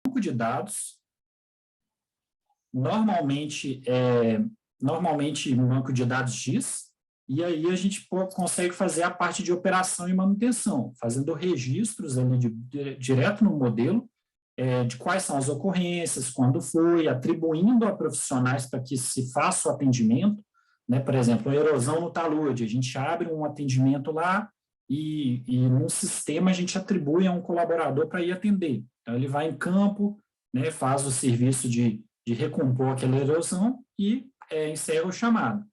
banco de dados, normalmente um banco de dados X, e aí a gente consegue fazer a parte de operação e manutenção, fazendo registros ali direto no modelo, de quais são as ocorrências, quando foi, atribuindo a profissionais para que se faça o atendimento, né? Por exemplo, a erosão no talude, a gente abre um atendimento lá e num sistema a gente atribui a um colaborador para ir atender. Então, ele vai em campo, né, faz o serviço de recompor aquela erosão e encerra o chamado.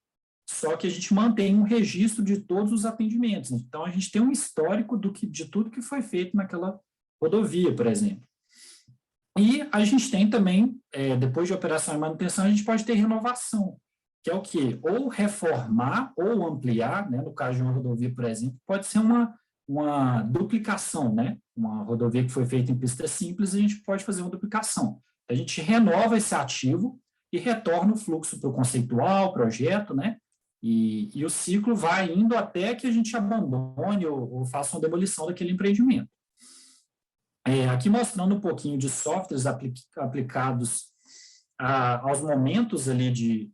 Só que a gente mantém um registro de todos os atendimentos. Então, a gente tem um histórico de tudo que foi feito naquela rodovia, por exemplo. E a gente tem também, depois de operação e manutenção, a gente pode ter renovação, que é o quê? Ou reformar ou ampliar, né? No caso de uma rodovia, por exemplo, pode ser uma duplicação, né? Uma rodovia que foi feita em pista simples, a gente pode fazer uma duplicação. A gente renova esse ativo e retorna o fluxo para o conceitual, projeto, né? E o ciclo vai indo até que a gente abandone ou faça uma demolição daquele empreendimento. Aqui mostrando um pouquinho de softwares aplicados aos momentos ali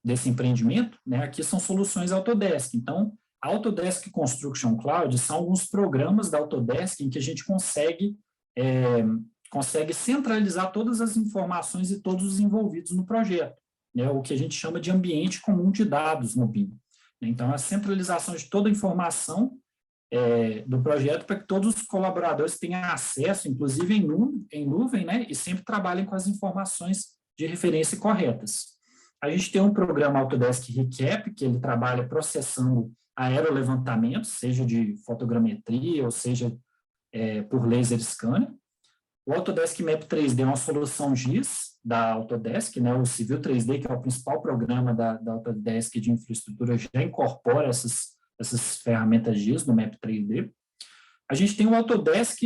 desse empreendimento, né? Aqui são soluções Autodesk. Então, Autodesk Construction Cloud são alguns programas da Autodesk em que a gente consegue centralizar todas as informações e todos os envolvidos no projeto, né? O que a gente chama de ambiente comum de dados no BIM. Então, a centralização de toda a informação do projeto para que todos os colaboradores tenham acesso, inclusive em nuvem, né? E sempre trabalhem com as informações de referência corretas. A gente tem um programa Autodesk Recap, que ele trabalha processando aerolevantamentos, seja de fotogrametria ou seja por laser scanner. O Autodesk Map 3D é uma solução GIS da Autodesk, né? O Civil 3D, que é o principal programa da Autodesk de infraestrutura, já incorpora essas ferramentas GIS no Map 3D. A gente tem o Autodesk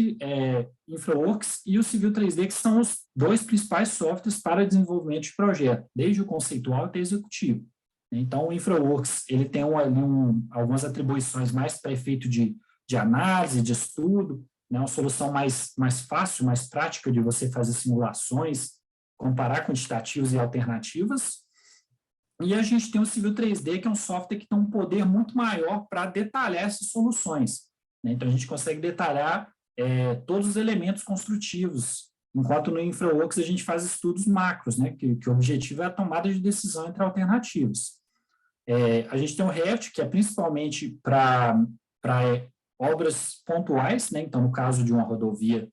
InfraWorks e o Civil 3D, que são os dois principais softwares para desenvolvimento de projeto, desde o conceitual até o executivo. Então, o InfraWorks ele tem algumas atribuições mais para efeito de análise, de estudo, né, uma solução mais fácil, mais prática de você fazer simulações, comparar quantitativos e alternativas. E a gente tem o Civil 3D, que é um software que tem um poder muito maior para detalhar essas soluções, né? Então, a gente consegue detalhar todos os elementos construtivos, enquanto no InfraWorks a gente faz estudos macros, né? Que o objetivo é a tomada de decisão entre alternativas. A gente tem o Revit, que é principalmente para obras pontuais, né? Então, no caso de uma rodovia,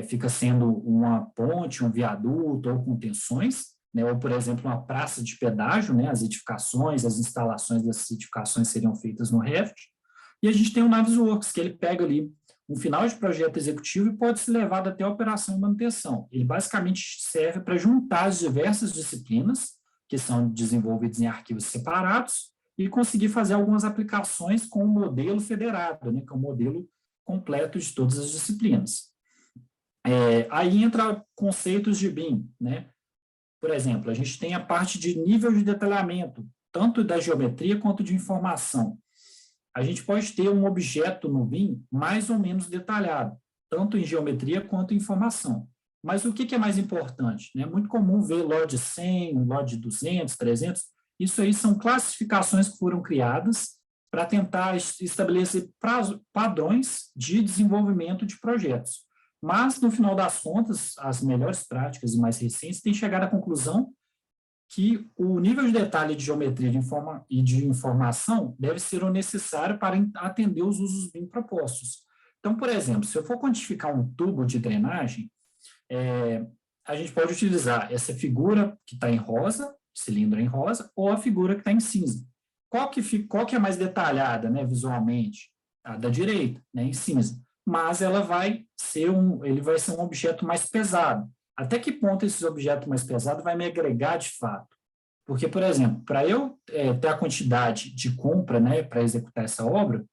fica sendo uma ponte, um viaduto ou contenções, né, ou, por exemplo, uma praça de pedágio, né, as edificações, as instalações dessas edificações seriam feitas no Revit. E a gente tem o Navisworks, que ele pega ali um final de projeto executivo e pode ser levado até a operação e manutenção. Ele basicamente serve para juntar as diversas disciplinas, que são desenvolvidas em arquivos separados, e conseguir fazer algumas aplicações com o modelo federado, né, que é um modelo completo de todas as disciplinas. Aí entra conceitos de BIM, né? Por exemplo, a gente tem a parte de nível de detalhamento, tanto da geometria quanto de informação. A gente pode ter um objeto no BIM mais ou menos detalhado, tanto em geometria quanto em informação. Mas o que é mais importante? É muito comum ver LOD 100, LOD 200, 300. Isso aí são classificações que foram criadas para tentar estabelecer padrões de desenvolvimento de projetos. Mas, no final das contas, as melhores práticas e mais recentes têm chegado à conclusão que o nível de detalhe de geometria e de informação deve ser o necessário para atender os usos BIM propostos. Então, por exemplo, se eu for quantificar um tubo de drenagem, a gente pode utilizar essa figura que está em rosa, cilindro em rosa, ou a figura que está em cinza. Qual que é mais detalhada, né, visualmente? A da direita, né, em cinza. Mas ele vai ser um objeto mais pesado. Até que ponto esse objeto mais pesado vai me agregar de fato? Porque, por exemplo, para eu ter a quantidade de compra, né, para executar essa obra,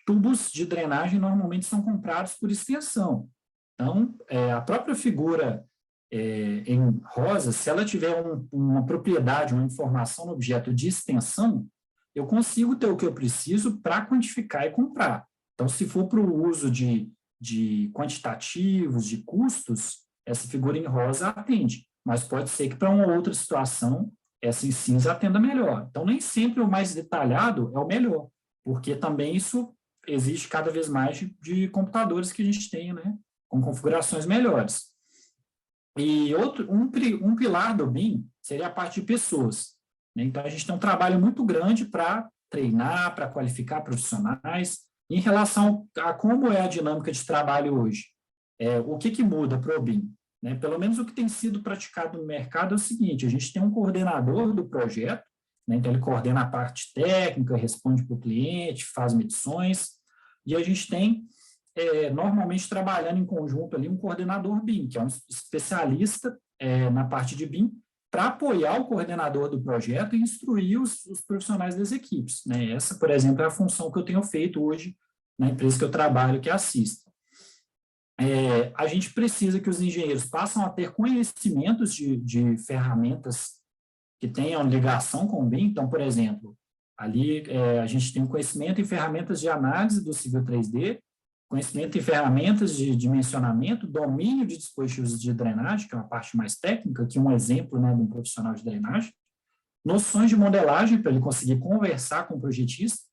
tubos de drenagem normalmente são comprados por extensão. Então, a própria figura em rosa, se ela tiver uma propriedade, uma informação no objeto de extensão, eu consigo ter o que eu preciso para quantificar e comprar. Então, se for para o uso de de quantitativos, de custos, essa figura em rosa atende, mas pode ser que para uma outra situação, essa em cinza atenda melhor. Então, nem sempre o mais detalhado é o melhor, porque também isso existe cada vez mais de computadores que a gente tem, né, com configurações melhores. E um pilar do BIM seria a parte de pessoas, né? Então, a gente tem um trabalho muito grande para treinar, para qualificar profissionais. Em relação a como é a dinâmica de trabalho hoje, o que muda para o BIM? Né? Pelo menos o que tem sido praticado no mercado é o seguinte: a gente tem um coordenador do projeto, né? Então ele coordena a parte técnica, responde para o cliente, faz medições, e a gente tem, normalmente, trabalhando em conjunto ali, um coordenador BIM, que é um especialista na parte de BIM, para apoiar o coordenador do projeto e instruir os profissionais das equipes, né? Essa, por exemplo, é a função que eu tenho feito hoje na empresa que eu trabalho, que é a Systa. A gente precisa que os engenheiros passem a ter conhecimentos de ferramentas que tenham ligação com o BIM. Então, por exemplo, ali a gente tem um conhecimento em ferramentas de análise do Civil 3D, conhecimento em ferramentas de dimensionamento, domínio de dispositivos de drenagem, que é uma parte mais técnica, que é um exemplo, né, de um profissional de drenagem, noções de modelagem, para ele conseguir conversar com o projetista,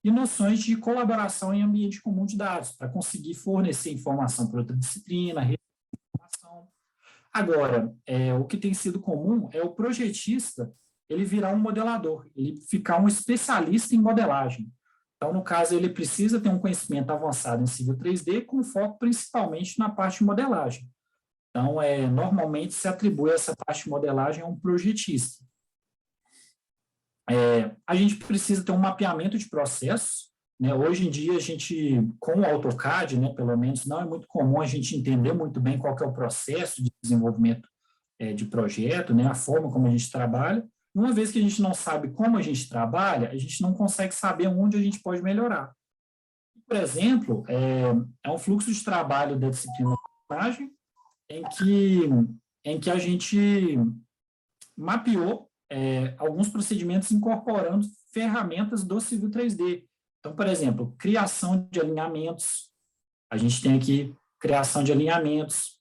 e noções de colaboração em ambiente comum de dados, para conseguir fornecer informação para outra disciplina, informação. Agora, o que tem sido comum é o projetista ele virar um modelador, ele ficar um especialista em modelagem. Então, no caso, ele precisa ter um conhecimento avançado em Civil 3D, com foco principalmente na parte de modelagem. Então, normalmente se atribui essa parte de modelagem a um projetista. A gente precisa ter um mapeamento de processos, né? Hoje em dia, a gente, com o AutoCAD, né, pelo menos, não é muito comum a gente entender muito bem qual que é o processo de desenvolvimento de projeto, né, a forma como a gente trabalha. Uma vez que a gente não sabe como a gente trabalha, a gente não consegue saber onde a gente pode melhorar. Por exemplo, é um fluxo de trabalho da disciplina de modelagem em que a gente mapeou alguns procedimentos incorporando ferramentas do Civil 3D. Então, por exemplo, criação de alinhamentos, a gente tem aqui criação de alinhamentos,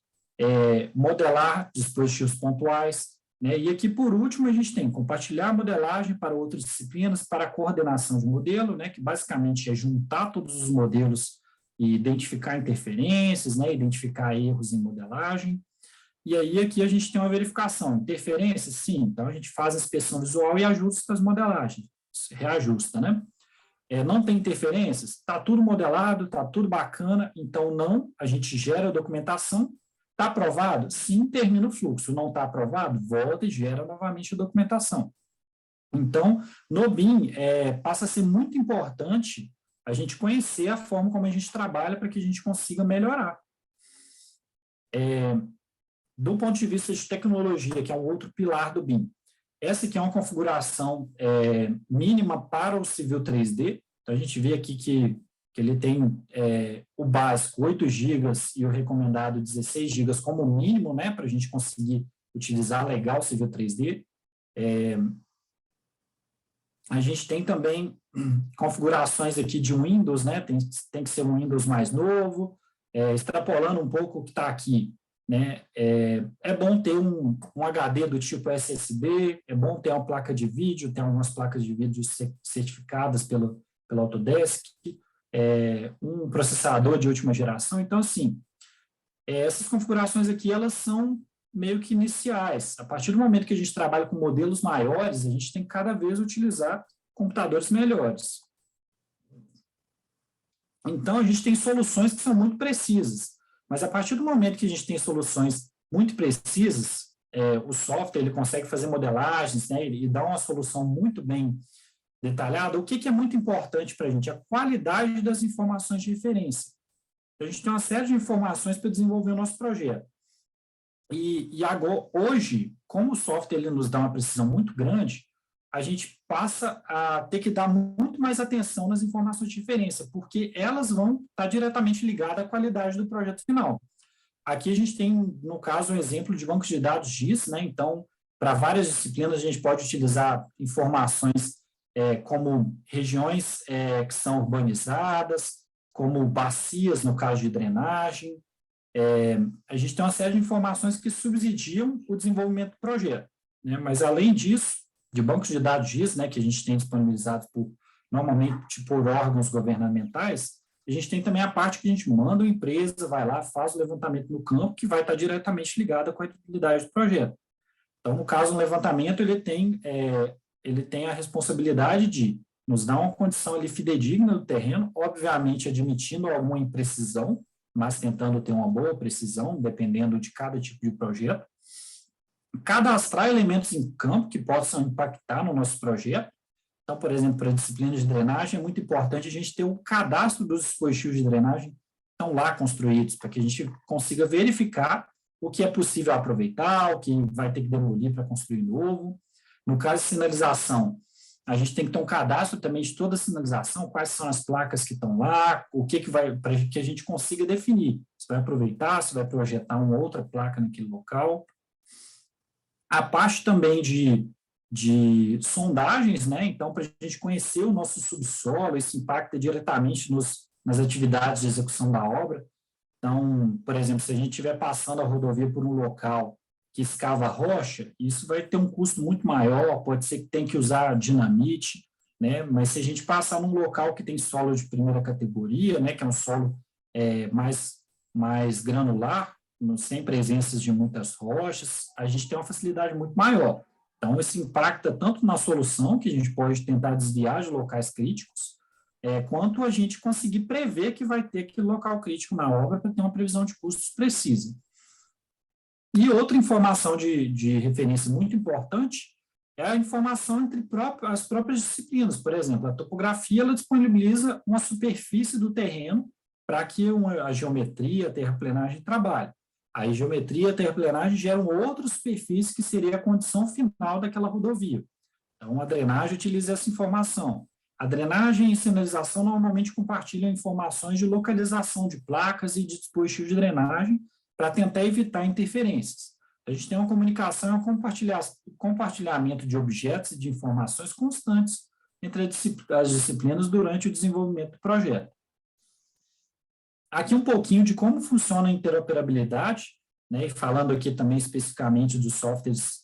modelar dispositivos pontuais, né? E aqui, por último, a gente tem compartilhar a modelagem para outras disciplinas, para a coordenação de modelo, né? Que basicamente é juntar todos os modelos e identificar interferências, né? Identificar erros em modelagem. E aí, aqui a gente tem uma verificação. Interferências, sim. Então, a gente faz a inspeção visual e ajusta as modelagens. Reajusta, né? Não tem interferências? Está tudo modelado, está tudo bacana. Então, não. A gente gera a documentação. Está aprovado? Sim, termina o fluxo. Não está aprovado? Volta e gera novamente a documentação. Então, no BIM, passa a ser muito importante a gente conhecer a forma como a gente trabalha para que a gente consiga melhorar. Do ponto de vista de tecnologia, que é um outro pilar do BIM, essa aqui é uma configuração mínima para o Civil 3D. Então, a gente vê aqui que ele tem o básico 8 GB e o recomendado 16 GB como mínimo, né, para a gente conseguir utilizar legal o Civil 3D. A gente tem também configurações aqui de Windows, né, tem que ser um Windows mais novo, extrapolando um pouco o que está aqui. Né? É bom ter um HD do tipo SSD, é bom ter uma placa de vídeo, tem algumas placas de vídeo certificadas pelo Autodesk, um processador de última geração. Então, assim, essas configurações aqui, elas são meio que iniciais. A partir do momento que a gente trabalha com modelos maiores, a gente tem que cada vez utilizar computadores melhores. Então, a gente tem soluções que são muito precisas. Mas a partir do momento que a gente tem soluções muito precisas, o software ele consegue fazer modelagens, né, e dar uma solução muito bem detalhada. O que é muito importante para a gente? A qualidade das informações de referência. Então, a gente tem uma série de informações para desenvolver o nosso projeto. E agora, hoje, como o software ele nos dá uma precisão muito grande, a gente passa a ter que dar muito mais atenção nas informações de referência, porque elas vão estar diretamente ligadas à qualidade do projeto final. Aqui a gente tem, no caso, um exemplo de bancos de dados GIS, né? Então, para várias disciplinas, a gente pode utilizar informações como regiões que são urbanizadas, como bacias, no caso de drenagem. A gente tem uma série de informações que subsidiam o desenvolvimento do projeto, né? Mas, além disso, de bancos de dados GIS, né, que a gente tem disponibilizados normalmente por órgãos governamentais, a gente tem também a parte que a gente manda uma empresa, vai lá, faz o levantamento no campo, que vai estar diretamente ligada com a utilidade do projeto. Então, no caso, um levantamento, ele tem a responsabilidade de nos dar uma condição ali fidedigna do terreno, obviamente admitindo alguma imprecisão, mas tentando ter uma boa precisão, dependendo de cada tipo de projeto. Cadastrar elementos em campo que possam impactar no nosso projeto. Então, por exemplo, para a disciplina de drenagem, é muito importante a gente ter o cadastro dos dispositivos de drenagem que estão lá construídos, para que a gente consiga verificar o que é possível aproveitar, o que vai ter que demolir para construir novo. No caso de sinalização, a gente tem que ter um cadastro também de toda a sinalização, quais são as placas que estão lá, o que vai, para que a gente consiga definir se vai aproveitar, se vai projetar uma outra placa naquele local. A parte também de sondagens, né? Então, para a gente conhecer o nosso subsolo, isso impacta diretamente nas atividades de execução da obra. Então, por exemplo, se a gente estiver passando a rodovia por um local que escava rocha, isso vai ter um custo muito maior, pode ser que tenha que usar dinamite, né? Mas se a gente passar num local que tem solo de primeira categoria, né, que é um solo mais granular, sem presenças de muitas rochas, a gente tem uma facilidade muito maior. Então, isso impacta tanto na solução, que a gente pode tentar desviar de locais críticos, quanto a gente conseguir prever que vai ter aquele local crítico na obra para ter uma previsão de custos precisa. E outra informação de referência muito importante é a informação entre as próprias disciplinas. Por exemplo, a topografia ela disponibiliza uma superfície do terreno para que a geometria, a terraplenagem trabalhe. A geometria e a terraplenagem geram outra superfície que seria a condição final daquela rodovia. Então, a drenagem utiliza essa informação. A drenagem e sinalização normalmente compartilham informações de localização de placas e de dispositivos de drenagem para tentar evitar interferências. A gente tem uma comunicação e um compartilhamento de objetos e de informações constantes entre as disciplinas durante o desenvolvimento do projeto. Aqui um pouquinho de como funciona a interoperabilidade, né, e falando aqui também especificamente dos softwares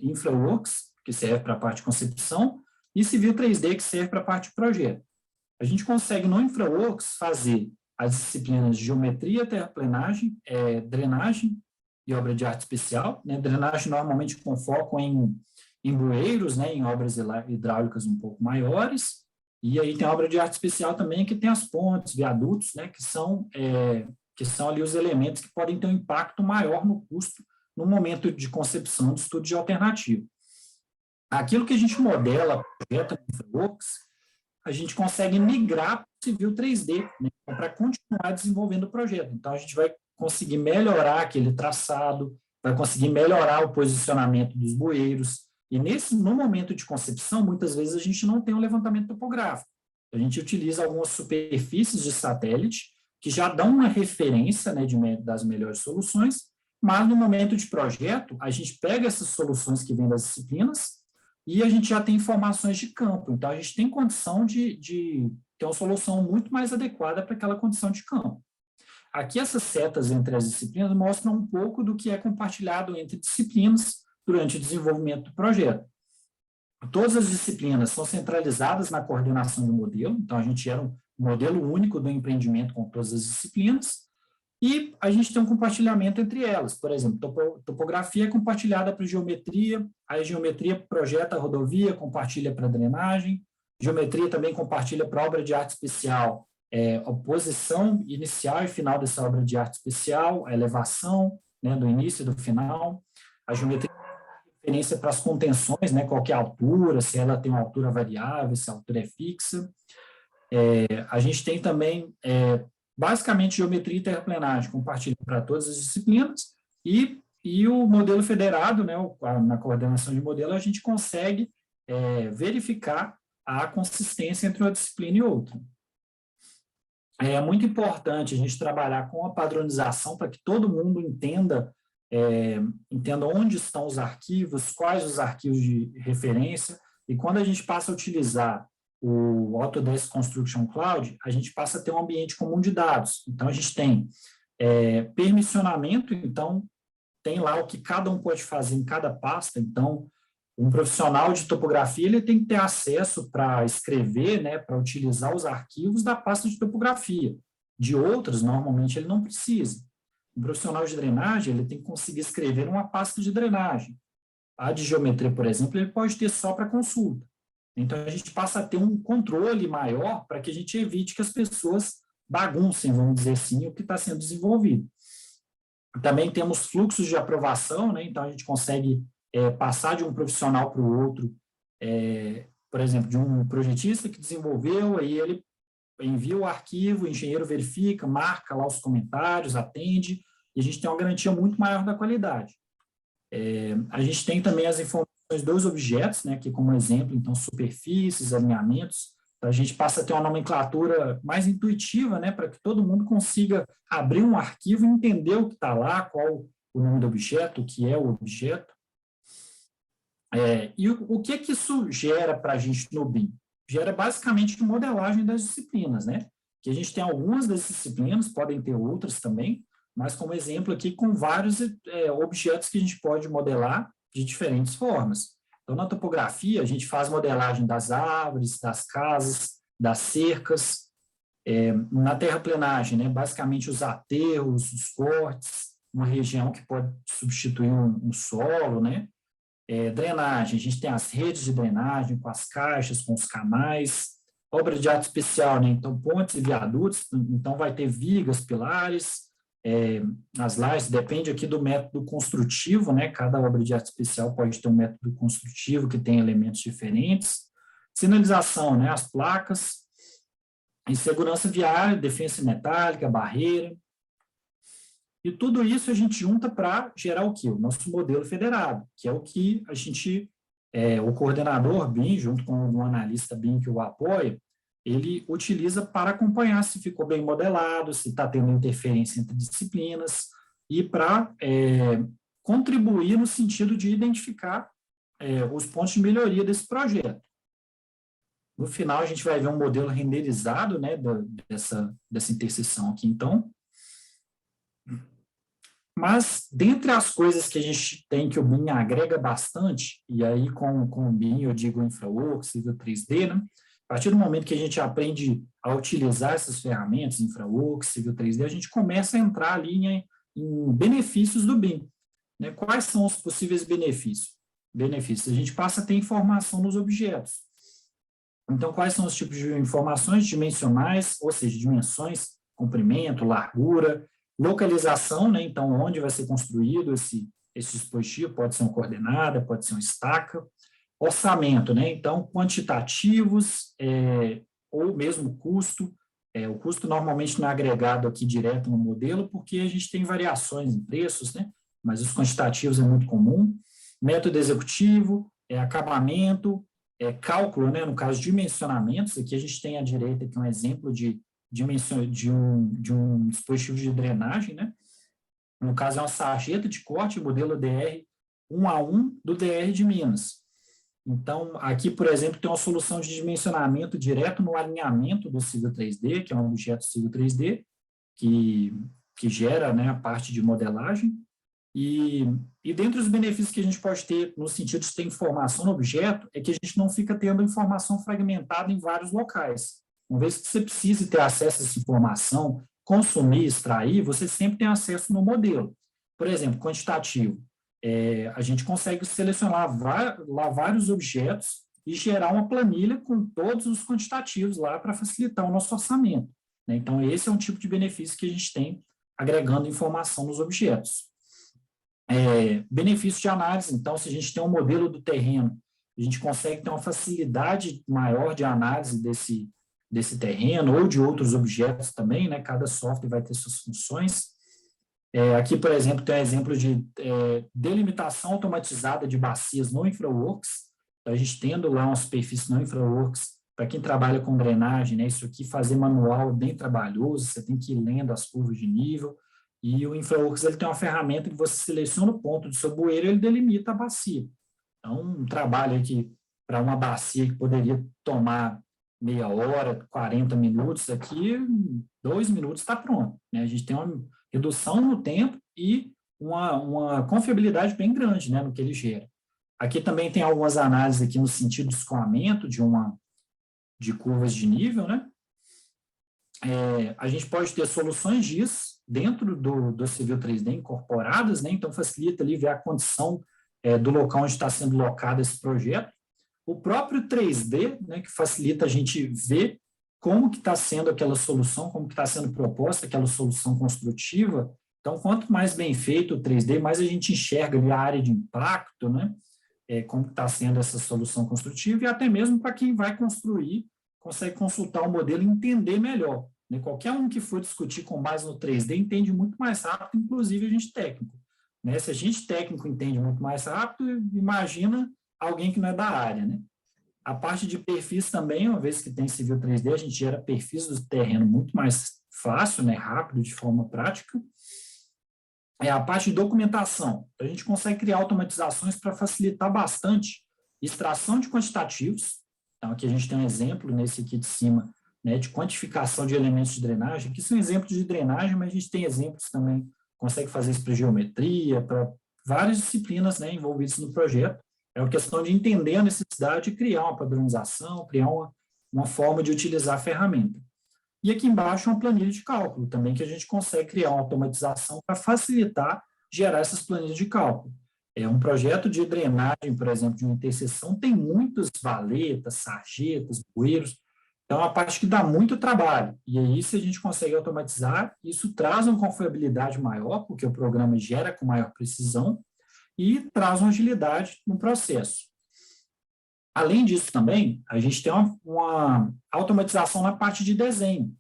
InfraWorks, que serve para a parte de concepção, e Civil 3D, que serve para a parte de projeto. A gente consegue no InfraWorks fazer as disciplinas de geometria, terraplenagem, drenagem e obra de arte especial, né? Drenagem normalmente com foco em bueiros, né, em obras hidráulicas um pouco maiores, e aí tem a obra de arte especial também, que tem as pontes, viadutos, né, que são ali os elementos que podem ter um impacto maior no custo no momento de concepção de estudo de alternativa. Aquilo que a gente modela, projeta no InfraWorks, a gente consegue migrar para o Civil 3D, né, para continuar desenvolvendo o projeto. Então, a gente vai conseguir melhorar aquele traçado, vai conseguir melhorar o posicionamento dos bueiros, e no momento de concepção, muitas vezes a gente não tem um levantamento topográfico. A gente utiliza algumas superfícies de satélite, que já dão uma referência, né, das melhores soluções, mas no momento de projeto, a gente pega essas soluções que vêm das disciplinas e a gente já tem informações de campo. Então, a gente tem condição de ter uma solução muito mais adequada para aquela condição de campo. Aqui, essas setas entre as disciplinas mostram um pouco do que é compartilhado entre disciplinas durante o desenvolvimento do projeto. Todas as disciplinas são centralizadas na coordenação do modelo, então a gente gera um modelo único do empreendimento com todas as disciplinas, e a gente tem um compartilhamento entre elas. Por exemplo, topografia é compartilhada para geometria, a geometria projeta a rodovia, compartilha para drenagem, geometria também compartilha para obra de arte especial, a posição inicial e final dessa obra de arte especial, a elevação, né, do início e do final, a geometria referência para as contenções, né, qual que é a altura, se ela tem uma altura variável, se a altura é fixa. A gente tem também, basicamente, geometria e terraplenagem, compartilha para todas as disciplinas, e o modelo federado, né, na coordenação de modelo, a gente consegue verificar a consistência entre uma disciplina e outra. É muito importante a gente trabalhar com a padronização para que todo mundo entenda onde estão os arquivos, quais os arquivos de referência, e quando a gente passa a utilizar o Autodesk Construction Cloud, a gente passa a ter um ambiente comum de dados. Então, a gente tem permissionamento, então, tem lá o que cada um pode fazer em cada pasta. Então, um profissional de topografia ele tem que ter acesso para escrever, né, para utilizar os arquivos da pasta de topografia. De outras, normalmente, ele não precisa. Um profissional de drenagem ele tem que conseguir escrever uma pasta de drenagem. A de geometria, por exemplo, ele pode ter só para consulta. Então, a gente passa a ter um controle maior para que a gente evite que as pessoas baguncem, vamos dizer assim, o que está sendo desenvolvido. Também temos fluxos de aprovação, né? Então, a gente consegue passar de um profissional para o outro, por exemplo, de um projetista que desenvolveu, aí ele envia o arquivo, o engenheiro verifica, marca lá os comentários, atende, e a gente tem uma garantia muito maior da qualidade. A gente tem também as informações dos objetos, né, aqui como exemplo, então, superfícies, alinhamentos, então, a gente passa a ter uma nomenclatura mais intuitiva, né, para que todo mundo consiga abrir um arquivo e entender o que está lá, qual o nome do objeto, o que é o objeto. E o que isso gera para a gente no BIM? Gera basicamente modelagem das disciplinas, né? Que a gente tem algumas das disciplinas, podem ter outras também, mas como exemplo aqui com vários objetos que a gente pode modelar de diferentes formas. Então, na topografia, a gente faz modelagem das árvores, das casas, das cercas. Na terraplenagem, né? Basicamente os aterros, os cortes, uma região que pode substituir um solo, né? Drenagem, a gente tem as redes de drenagem com as caixas, com os canais, obra de arte especial, né? Então pontes e viadutos, então vai ter vigas, pilares, as lajes, depende aqui do método construtivo, né? Cada obra de arte especial pode ter um método construtivo que tem elementos diferentes, sinalização, né? As placas, e segurança viária, defesa metálica, barreira. E tudo isso a gente junta para gerar o quê? O nosso modelo federado, que é o que a gente, o coordenador BIM, junto com algum analista BIM que o apoia, ele utiliza para acompanhar se ficou bem modelado, se está tendo interferência entre disciplinas, e para contribuir no sentido de identificar os pontos de melhoria desse projeto. No final, a gente vai ver um modelo renderizado, né, dessa interseção aqui, então. Mas, dentre as coisas que a gente tem que o BIM agrega bastante, e aí com o BIM eu digo InfraWorks, Civil 3D, né? A partir do momento que a gente aprende a utilizar essas ferramentas, InfraWorks, Civil 3D, a gente começa a entrar ali em benefícios do BIM. Né? Quais são os possíveis benefícios? A gente passa a ter informação nos objetos. Então, quais são os tipos de informações dimensionais, ou seja, dimensões, comprimento, largura, localização, né? Então, onde vai ser construído esse dispositivo, pode ser uma coordenada, pode ser uma estaca. Orçamento, né? Então, quantitativos ou mesmo custo. O custo normalmente não é agregado aqui direto no modelo, porque a gente tem variações em preços, né? Mas os quantitativos é muito comum. Método executivo, acabamento, cálculo, né? No caso, dimensionamentos. Aqui a gente tem à direita aqui um exemplo de um dispositivo de drenagem, né? No caso, é uma sarjeta de corte, modelo DR 1:1 do DR de Minas. Então, aqui, por exemplo, tem uma solução de dimensionamento direto no alinhamento do Civil 3D, que é um objeto Civil 3D, que gera, né, a parte de modelagem. E dentre os benefícios que a gente pode ter no sentido de ter informação no objeto, é que a gente não fica tendo informação fragmentada em vários locais. Uma vez que você precise ter acesso a essa informação, consumir, extrair, você sempre tem acesso no modelo. Por exemplo, quantitativo. A gente consegue selecionar lá vários objetos e gerar uma planilha com todos os quantitativos lá para facilitar o nosso orçamento. Né? Então, esse é um tipo de benefício que a gente tem agregando informação nos objetos. Benefício de análise. Então, se a gente tem um modelo do terreno, a gente consegue ter uma facilidade maior de análise desse terreno ou de outros objetos também, né? Cada software vai ter suas funções. Aqui, por exemplo, tem um exemplo de delimitação automatizada de bacias no InfraWorks. Então, a gente tendo lá uma superfície no InfraWorks, para quem trabalha com drenagem, né? Isso aqui fazer manual bem trabalhoso, você tem que ir lendo as curvas de nível, e o InfraWorks ele tem uma ferramenta que você seleciona o ponto do seu bueiro e ele delimita a bacia. Então, um trabalho aqui para uma bacia que poderia tomar meia hora, 40 minutos, aqui 2 minutos está pronto, né? A gente tem uma redução no tempo e uma confiabilidade bem grande, né, no que ele gera. Aqui também tem algumas análises aqui no sentido de escoamento de curvas de nível, né? A gente pode ter soluções GIS dentro do Civil 3D incorporadas, né? Então facilita ali ver a condição do local onde está sendo locado esse projeto. O próprio 3D, né, que facilita a gente ver como que está sendo aquela solução, como que está sendo proposta aquela solução construtiva. Então, quanto mais bem feito o 3D, mais a gente enxerga ali a área de impacto, né, como está sendo essa solução construtiva, e até mesmo para quem vai construir, consegue consultar o modelo e entender melhor. Né? Qualquer um que for discutir com base no 3D entende muito mais rápido, inclusive a gente técnico. Né? Se a gente técnico entende muito mais rápido, imagina alguém que não é da área, né? A parte de perfis também, uma vez que tem Civil 3D, a gente gera perfis do terreno muito mais fácil, né, rápido, de forma prática. A parte de documentação, a gente consegue criar automatizações para facilitar bastante extração de quantitativos. Então, aqui a gente tem um exemplo, nesse aqui de cima, né, de quantificação de elementos de drenagem, que são exemplos de drenagem, mas a gente tem exemplos também, consegue fazer isso para geometria, para várias disciplinas, né, envolvidas no projeto. É uma questão de entender a necessidade de criar uma padronização, criar uma forma de utilizar a ferramenta. E aqui embaixo uma planilha de cálculo também, que a gente consegue criar uma automatização para facilitar gerar essas planilhas de cálculo. Um projeto de drenagem, por exemplo, de uma interseção, tem muitas valetas, sarjetas, bueiros, então é uma parte que dá muito trabalho. E aí, se a gente consegue automatizar, isso traz uma confiabilidade maior, porque o programa gera com maior precisão, e traz uma agilidade no processo. Além disso também, a gente tem uma automatização na parte de desenho.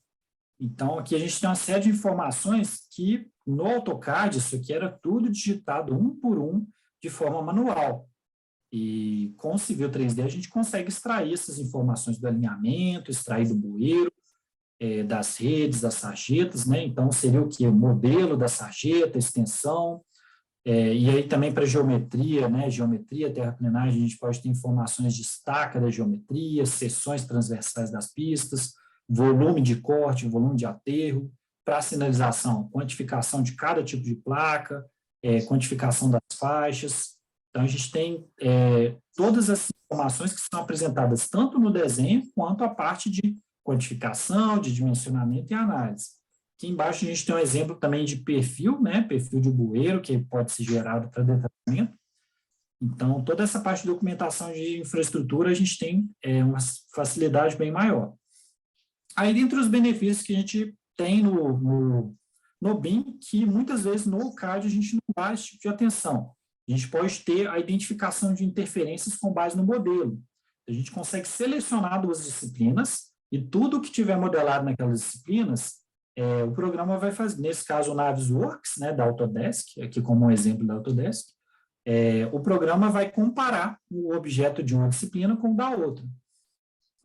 Então, aqui a gente tem uma série de informações que, no AutoCAD, isso aqui era tudo digitado um por um, de forma manual. E com o Civil 3D, a gente consegue extrair essas informações do alinhamento, extrair do bueiro, das redes, das sarjetas, né? Então, seria o quê? O modelo da sarjeta, extensão. E aí também para geometria, né, geometria, terraplenagem, a gente pode ter informações de estaca da geometria, seções transversais das pistas, volume de corte, volume de aterro, para sinalização, quantificação de cada tipo de placa, quantificação das faixas. Então, a gente tem todas as informações que são apresentadas tanto no desenho, quanto a parte de quantificação, de dimensionamento e análise. Aqui embaixo a gente tem um exemplo também de perfil, né, perfil de bueiro, que pode ser gerado para detalhamento. Então, toda essa parte de documentação de infraestrutura, a gente tem uma facilidade bem maior. Aí, dentre os benefícios que a gente tem no BIM, que muitas vezes no CAD a gente não dá esse tipo de atenção. A gente pode ter a identificação de interferências com base no modelo. A gente consegue selecionar duas disciplinas e tudo que tiver modelado naquelas disciplinas, o programa vai fazer, nesse caso o Navisworks, né, da Autodesk, aqui como um exemplo da Autodesk, o programa vai comparar o objeto de uma disciplina com o da outra.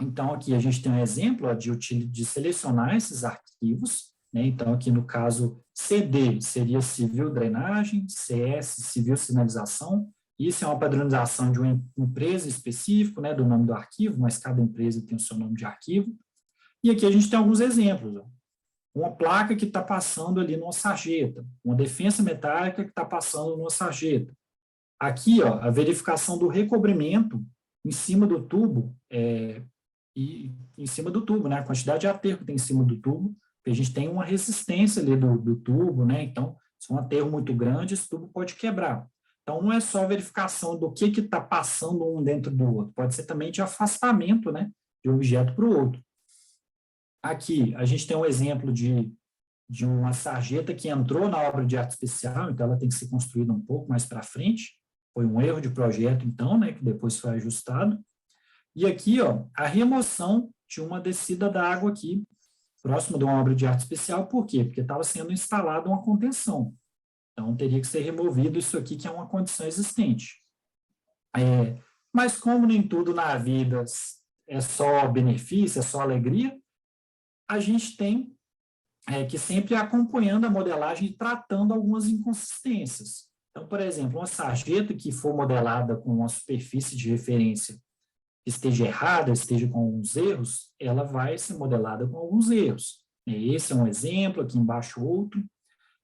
Então, aqui a gente tem um exemplo de selecionar esses arquivos, né? Então, aqui no caso, CD seria civil drenagem, CS, civil sinalização, isso é uma padronização de uma empresa específica, né, do nome do arquivo, mas cada empresa tem o seu nome de arquivo. E aqui a gente tem alguns exemplos, ó. Uma placa que está passando ali numa sarjeta, uma defensa metálica que está passando numa sarjeta. Aqui, ó, a verificação do recobrimento em cima do tubo, e em cima do tubo, né, a quantidade de aterro que tem em cima do tubo, porque a gente tem uma resistência ali do tubo, né, então, se um aterro muito grande, esse tubo pode quebrar. Então, não é só a verificação do que está passando um dentro do outro, pode ser também de afastamento, né, de um objeto para o outro. Aqui, a gente tem um exemplo de uma sarjeta que entrou na obra de arte especial, então ela tem que ser construída um pouco mais para frente. Foi um erro de projeto, então, né, que depois foi ajustado. E aqui, ó, a remoção de uma descida da água aqui, próximo de uma obra de arte especial. Por quê? Porque estava sendo instalada uma contenção. Então, teria que ser removido isso aqui, que é uma condição existente. Mas como nem tudo na vida é só benefício, é só alegria, a gente tem que sempre ir acompanhando a modelagem e tratando algumas inconsistências. Então, por exemplo, uma sarjeta que for modelada com uma superfície de referência esteja errada, esteja com alguns erros, ela vai ser modelada com alguns erros. Esse é um exemplo, aqui embaixo outro.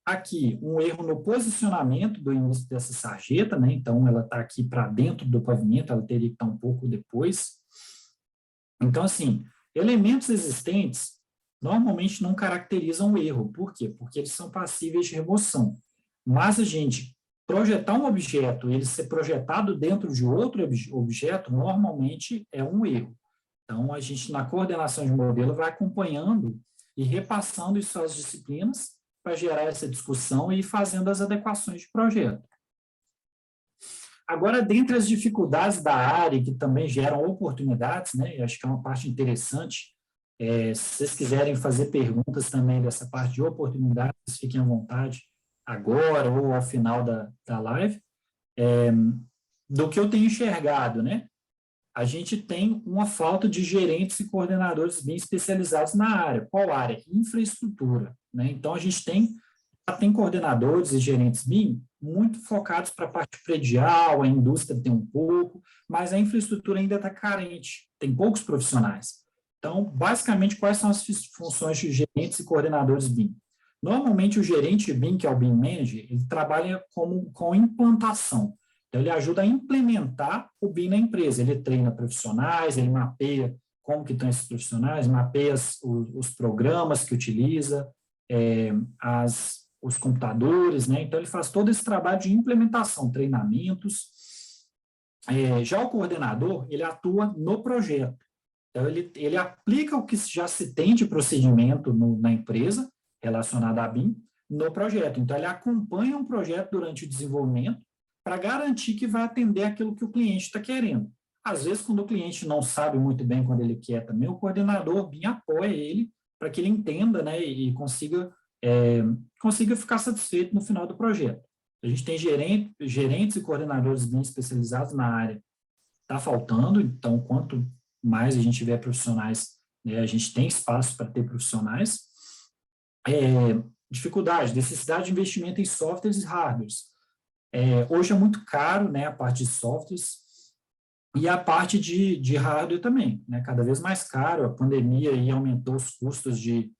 Aqui, um erro no posicionamento do início dessa sarjeta, né? Então, ela está aqui para dentro do pavimento, ela teria que estar um pouco depois. Então, assim, elementos existentes normalmente não caracterizam o erro. Por quê? Porque eles são passíveis de remoção. Mas a gente projetar um objeto, ele ser projetado dentro de outro objeto, normalmente é um erro. Então, a gente, na coordenação de modelo, vai acompanhando e repassando isso às disciplinas para gerar essa discussão e ir fazendo as adequações de projeto. Agora, dentre as dificuldades da área, que também geram oportunidades, né, eu acho que é uma parte interessante, se vocês quiserem fazer perguntas também dessa parte de oportunidades, fiquem à vontade, agora ou ao final da live, do que eu tenho enxergado, né? A gente tem uma falta de gerentes e coordenadores bem especializados na área. Qual área? Infraestrutura, né? Então, a gente tem coordenadores e gerentes BIM muito focados para a parte predial, a indústria tem um pouco, mas a infraestrutura ainda está carente, tem poucos profissionais. Então, basicamente, quais são as funções de gerentes e coordenadores BIM? Normalmente, o gerente BIM, que é o BIM Manager, ele trabalha com implantação. Então, ele ajuda a implementar o BIM na empresa. Ele treina profissionais, ele mapeia como que estão esses profissionais, mapeia os programas que utiliza, os computadores, né? Então, ele faz todo esse trabalho de implementação, treinamentos. Já o coordenador, ele atua no projeto. Então, ele aplica o que já se tem de procedimento na empresa, relacionado a BIM, no projeto. Então, ele acompanha um projeto durante o desenvolvimento para garantir que vai atender aquilo que o cliente está querendo. Às vezes, quando o cliente não sabe muito bem quando ele quer também, o coordenador BIM apoia ele para que ele entenda, né, e consiga ficar satisfeito no final do projeto. A gente tem gerentes e coordenadores BIM especializados na área. Está faltando, então, quanto mais a gente tiver profissionais, né, a gente tem espaço para ter profissionais. Dificuldade, necessidade de investimento em softwares e hardwares. Hoje é muito caro, né, a parte de softwares e a parte de hardware também, né, cada vez mais caro. A pandemia aí aumentou os custos de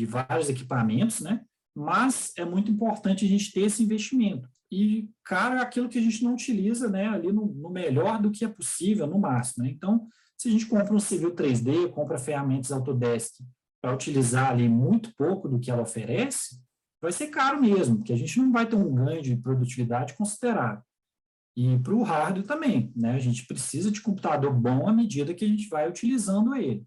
vários equipamentos, né, mas é muito importante a gente ter esse investimento. E caro é aquilo que a gente não utiliza, né, ali no melhor do que é possível, no máximo, né. Então, se a gente compra um civil 3D, compra ferramentas Autodesk para utilizar ali muito pouco do que ela oferece, vai ser caro mesmo, porque a gente não vai ter um ganho de produtividade considerável. E para o hardware também, né? A gente precisa de computador bom à medida que a gente vai utilizando ele.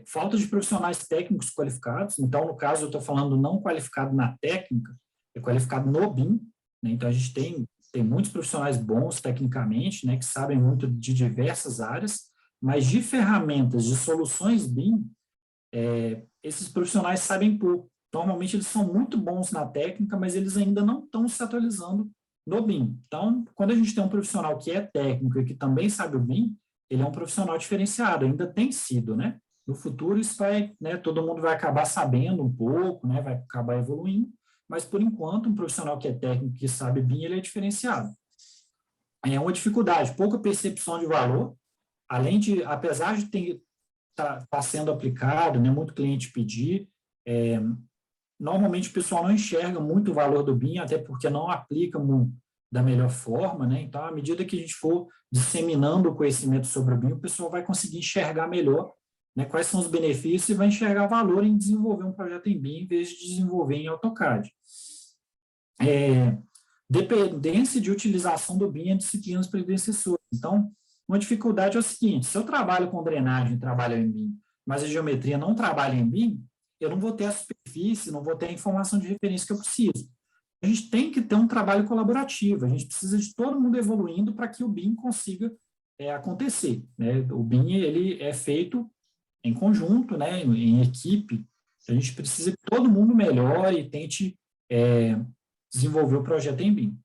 Falta de profissionais técnicos qualificados, então, no caso, eu estou falando não qualificado na técnica, é qualificado no BIM, né? Então, a gente tem muitos profissionais bons tecnicamente, né, que sabem muito de diversas áreas, mas de ferramentas, de soluções BIM, esses profissionais sabem pouco. Normalmente, eles são muito bons na técnica, mas eles ainda não estão se atualizando no BIM. Então, quando a gente tem um profissional que é técnico e que também sabe o BIM, ele é um profissional diferenciado, ainda tem sido, né? No futuro, isso vai, né, todo mundo vai acabar sabendo um pouco, né, vai acabar evoluindo, mas, por enquanto, um profissional que é técnico, que sabe BIM, ele é diferenciado. É uma dificuldade, pouca percepção de valor, apesar de tá sendo aplicado, né, muito cliente pedir, normalmente o pessoal não enxerga muito o valor do BIM, até porque não aplica da melhor forma, né? Então, à medida que a gente for disseminando o conhecimento sobre o BIM, o pessoal vai conseguir enxergar melhor, né, quais são os benefícios e vai enxergar valor em desenvolver um projeto em BIM em vez de desenvolver em AutoCAD. Dependência de utilização do BIM em disciplinas predecessoras. Então, uma dificuldade é o seguinte: se eu trabalho com drenagem e trabalho em BIM, mas a geometria não trabalha em BIM, eu não vou ter a superfície, não vou ter a informação de referência que eu preciso. A gente tem que ter um trabalho colaborativo, a gente precisa de todo mundo evoluindo para que o BIM consiga acontecer, né? O BIM, ele é feito em conjunto, né, em equipe. A gente precisa que todo mundo melhore e tente desenvolver o projeto em BIM.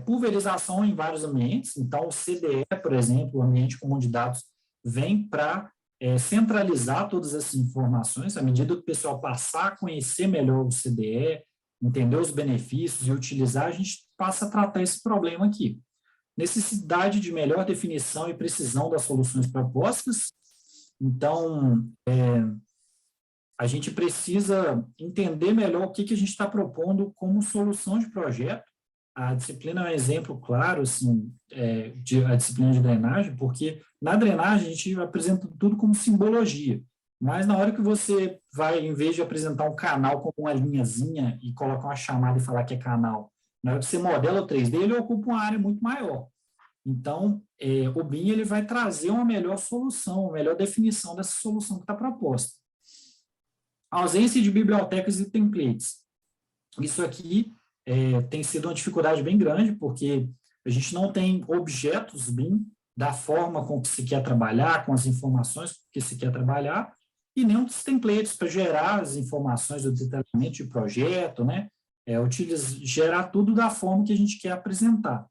Pulverização em vários ambientes, então o CDE, por exemplo, o ambiente comum de dados, vem para centralizar todas essas informações. À medida que o pessoal passar a conhecer melhor o CDE, entender os benefícios e utilizar, a gente passa a tratar esse problema aqui. necessidade de melhor definição e precisão das soluções propostas. Então, a gente precisa entender melhor o que a gente está propondo como solução de projeto. A disciplina é um exemplo claro, assim, a disciplina de drenagem, porque na drenagem a gente apresenta tudo como simbologia, mas na hora que você vai, em vez de apresentar um canal como uma linhazinha e colocar uma chamada e falar que é canal, na hora que você modela o 3D, ele ocupa uma área muito maior. Então, o BIM ele vai trazer uma melhor solução, uma melhor definição dessa solução que está proposta. A ausência de bibliotecas e templates. Isso aqui tem sido uma dificuldade bem grande, porque a gente não tem objetos BIM da forma com que se quer trabalhar, com as informações que se quer trabalhar, e nem os templates para gerar as informações do detalhamento de projeto, né? Gerar tudo da forma que a gente quer apresentar.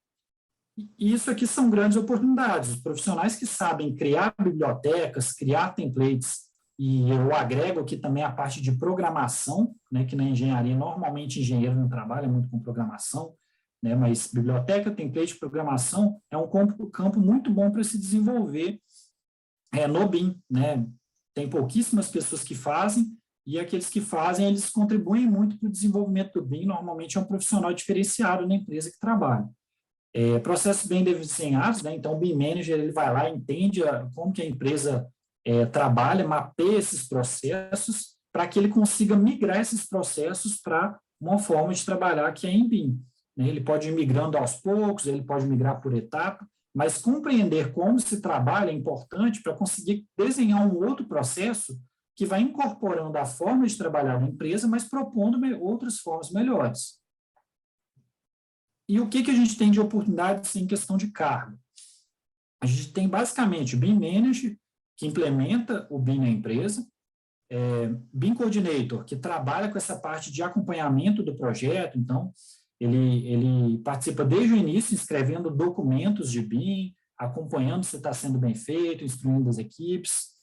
E isso aqui são grandes oportunidades. Os profissionais que sabem criar bibliotecas, criar templates, e eu agrego aqui também a parte de programação, né, que na engenharia, normalmente engenheiro não trabalha muito com programação, né, mas biblioteca, template, programação é um campo muito bom para se desenvolver no BIM, né? Tem pouquíssimas pessoas que fazem, e aqueles que fazem, eles contribuem muito para o desenvolvimento do BIM, normalmente é um profissional diferenciado na empresa que trabalha. Processos bem desenhados, né? Então o BIM Manager ele vai lá, entende como que a empresa trabalha, mapeia esses processos para que ele consiga migrar esses processos para uma forma de trabalhar que é em BIM. Né? Ele pode ir migrando aos poucos, ele pode migrar por etapa, mas compreender como se trabalha é importante para conseguir desenhar um outro processo que vai incorporando a forma de trabalhar da empresa, mas propondo outras formas melhores. E o que a gente tem de oportunidades em questão de cargo? A gente tem basicamente o BIM Manager, que implementa o BIM na empresa, BIM Coordinator, que trabalha com essa parte de acompanhamento do projeto, então ele participa desde o início, escrevendo documentos de BIM, acompanhando se está sendo bem feito, instruindo as equipes,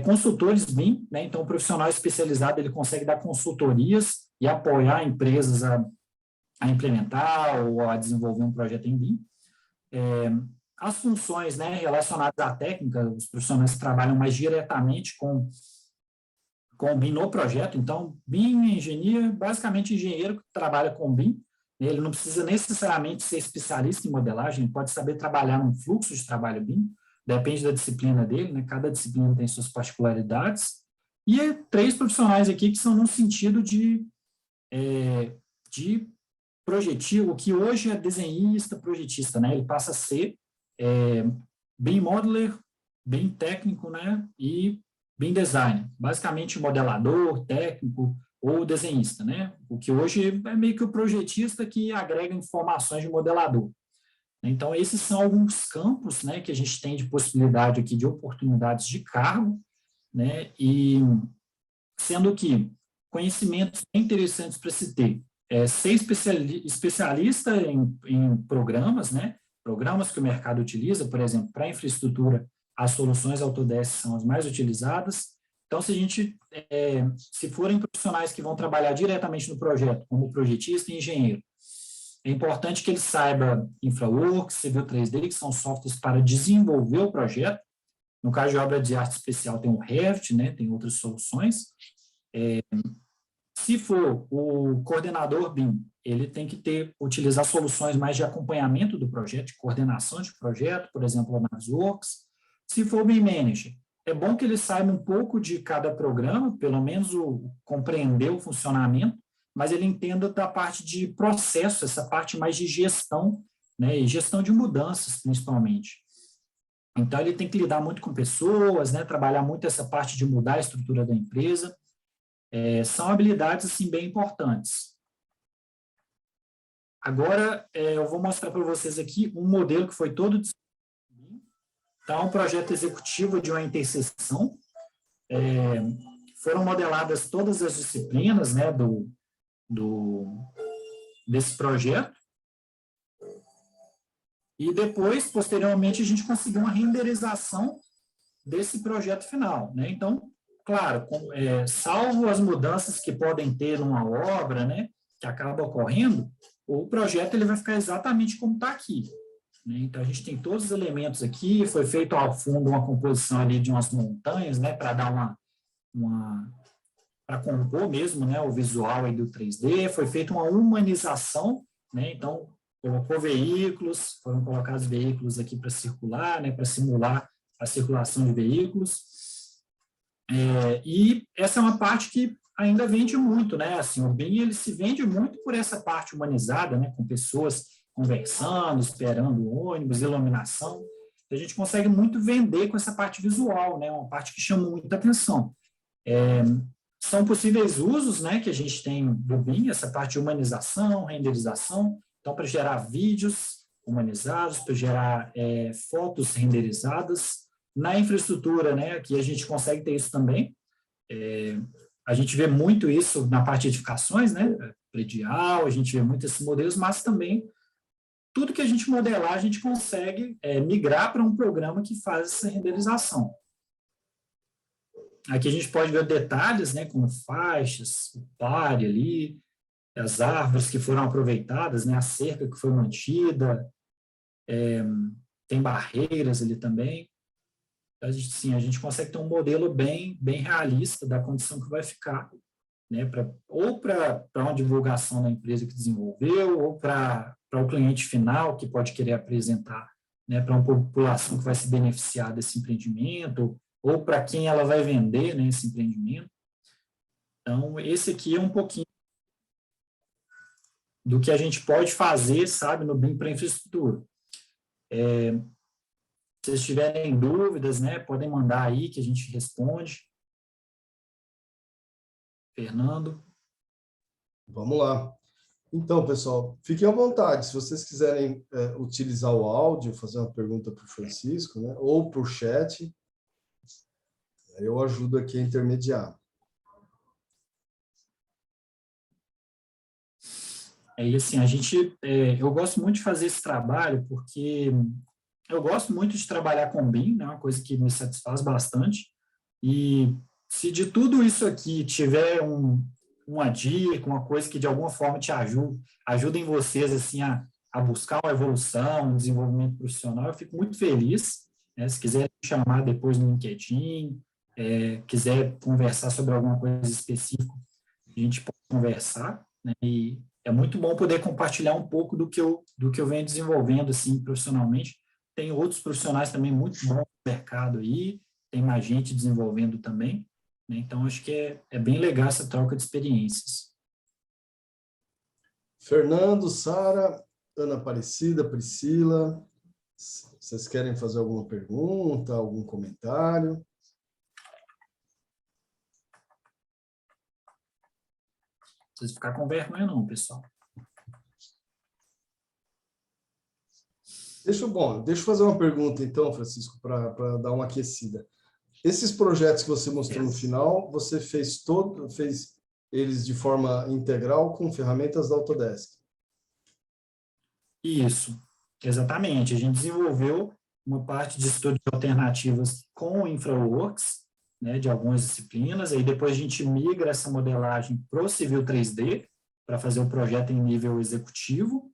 consultores BIM, né, então o profissional especializado ele consegue dar consultorias e apoiar empresas a implementar ou a desenvolver um projeto em BIM. As funções, né, relacionadas à técnica, os profissionais que trabalham mais diretamente com o BIM no projeto, então, BIM, engenheiro, basicamente engenheiro que trabalha com BIM, ele não precisa necessariamente ser especialista em modelagem, ele pode saber trabalhar num fluxo de trabalho BIM, depende da disciplina dele, né, cada disciplina tem suas particularidades, e 3 profissionais aqui que são no sentido de projetivo, que hoje é desenhista, projetista, né, ele passa a ser BIM Modeler, BIM técnico, né, e BIM Designer, basicamente modelador, técnico ou desenhista, né, o que hoje é meio que o projetista que agrega informações de modelador. Então, esses são alguns campos, né, que a gente tem de possibilidade aqui de oportunidades de cargo, né, e sendo que conhecimentos interessantes para se ter, ser especialista em programas, né, programas que o mercado utiliza, por exemplo, para infraestrutura, as soluções Autodesk são as mais utilizadas. Então, se forem profissionais que vão trabalhar diretamente no projeto, como projetista e engenheiro, é importante que ele saiba InfraWorks, Civil 3D, que são softwares para desenvolver o projeto. No caso de obra de arte especial, tem o Revit, né, tem outras soluções. Se for o coordenador BIM, ele tem que utilizar soluções mais de acompanhamento do projeto, de coordenação de projeto, por exemplo, a Navisworks. Se for BIM Manager, é bom que ele saiba um pouco de cada programa, pelo menos compreender o funcionamento, mas ele entenda da parte de processo, essa parte mais de gestão, né, e gestão de mudanças, principalmente. Então, ele tem que lidar muito com pessoas, né, trabalhar muito essa parte de mudar a estrutura da empresa. São habilidades, assim, bem importantes. Agora, eu vou mostrar para vocês aqui um modelo que foi todo então, um projeto executivo de uma interseção. Foram modeladas todas as disciplinas, né, desse projeto. E depois, posteriormente, a gente conseguiu uma renderização desse projeto final, né? Então, claro, salvo as mudanças que podem ter numa obra, né, que acaba ocorrendo, o projeto ele vai ficar exatamente como está aqui. né? Então, a gente tem todos os elementos aqui, foi feito ao fundo uma composição ali de umas montanhas, né, para dar para compor mesmo, né, o visual aí do 3D, foi feita uma humanização, né, então colocou veículos, foram colocados veículos aqui para circular, né, para simular a circulação de veículos, e essa é uma parte que ainda vende muito, né, assim, o BIM, ele se vende muito por essa parte humanizada, né, com pessoas conversando, esperando o ônibus, iluminação, a gente consegue muito vender com essa parte visual, né, uma parte que chama muita atenção. São possíveis usos, né, que a gente tem do BIM, essa parte de humanização, renderização, então para gerar vídeos humanizados, para gerar fotos renderizadas. Na infraestrutura, né, aqui a gente consegue ter isso também. A gente vê muito isso na parte de edificações, né, predial, a gente vê muito esses modelos, mas também tudo que a gente modelar, a gente consegue migrar para um programa que faz essa renderização. Aqui a gente pode ver detalhes, né, como faixas, o pare ali, as árvores que foram aproveitadas, né, a cerca que foi mantida, tem barreiras ali também. Sim, a gente consegue ter um modelo bem realista da condição que vai ficar, né, ou para uma divulgação da empresa que desenvolveu, ou para o cliente final que pode querer apresentar, né, para uma população que vai se beneficiar desse empreendimento, ou para quem ela vai vender, né, esse empreendimento. Então, esse aqui é um pouquinho do que a gente pode fazer, sabe, no BIM para infraestrutura. Se vocês tiverem dúvidas, né, podem mandar aí que a gente responde. Fernando. Vamos lá. Então, pessoal, fiquem à vontade. Se vocês quiserem utilizar o áudio, fazer uma pergunta para o Francisco, né, ou por chat, eu ajudo aqui a intermediar. E assim, eu gosto muito de fazer esse trabalho porque eu gosto muito de trabalhar com BIM, né, uma coisa que me satisfaz bastante, e se de tudo isso aqui tiver uma dica, uma coisa que de alguma forma te ajudem vocês assim, a buscar uma evolução, um desenvolvimento profissional, eu fico muito feliz, né, se quiser me chamar depois no LinkedIn, quiser conversar sobre alguma coisa específica, a gente pode conversar, né, e é muito bom poder compartilhar um pouco do que eu venho desenvolvendo assim, profissionalmente. Tem outros profissionais também muito bons no mercado aí, tem mais gente desenvolvendo também, né? Então, acho que é bem legal essa troca de experiências. Fernando, Sara, Ana Aparecida, Priscila, vocês querem fazer alguma pergunta, algum comentário? Não precisa ficar com vergonha não, pessoal. Deixa eu fazer uma pergunta, então, Francisco, para dar uma aquecida. Esses projetos que você mostrou no final, você fez eles de forma integral com ferramentas da Autodesk? Isso, exatamente. A gente desenvolveu uma parte de estudo de alternativas com o InfraWorks, né, de algumas disciplinas, aí depois a gente migra essa modelagem para o Civil 3D, para fazer o projeto em nível executivo,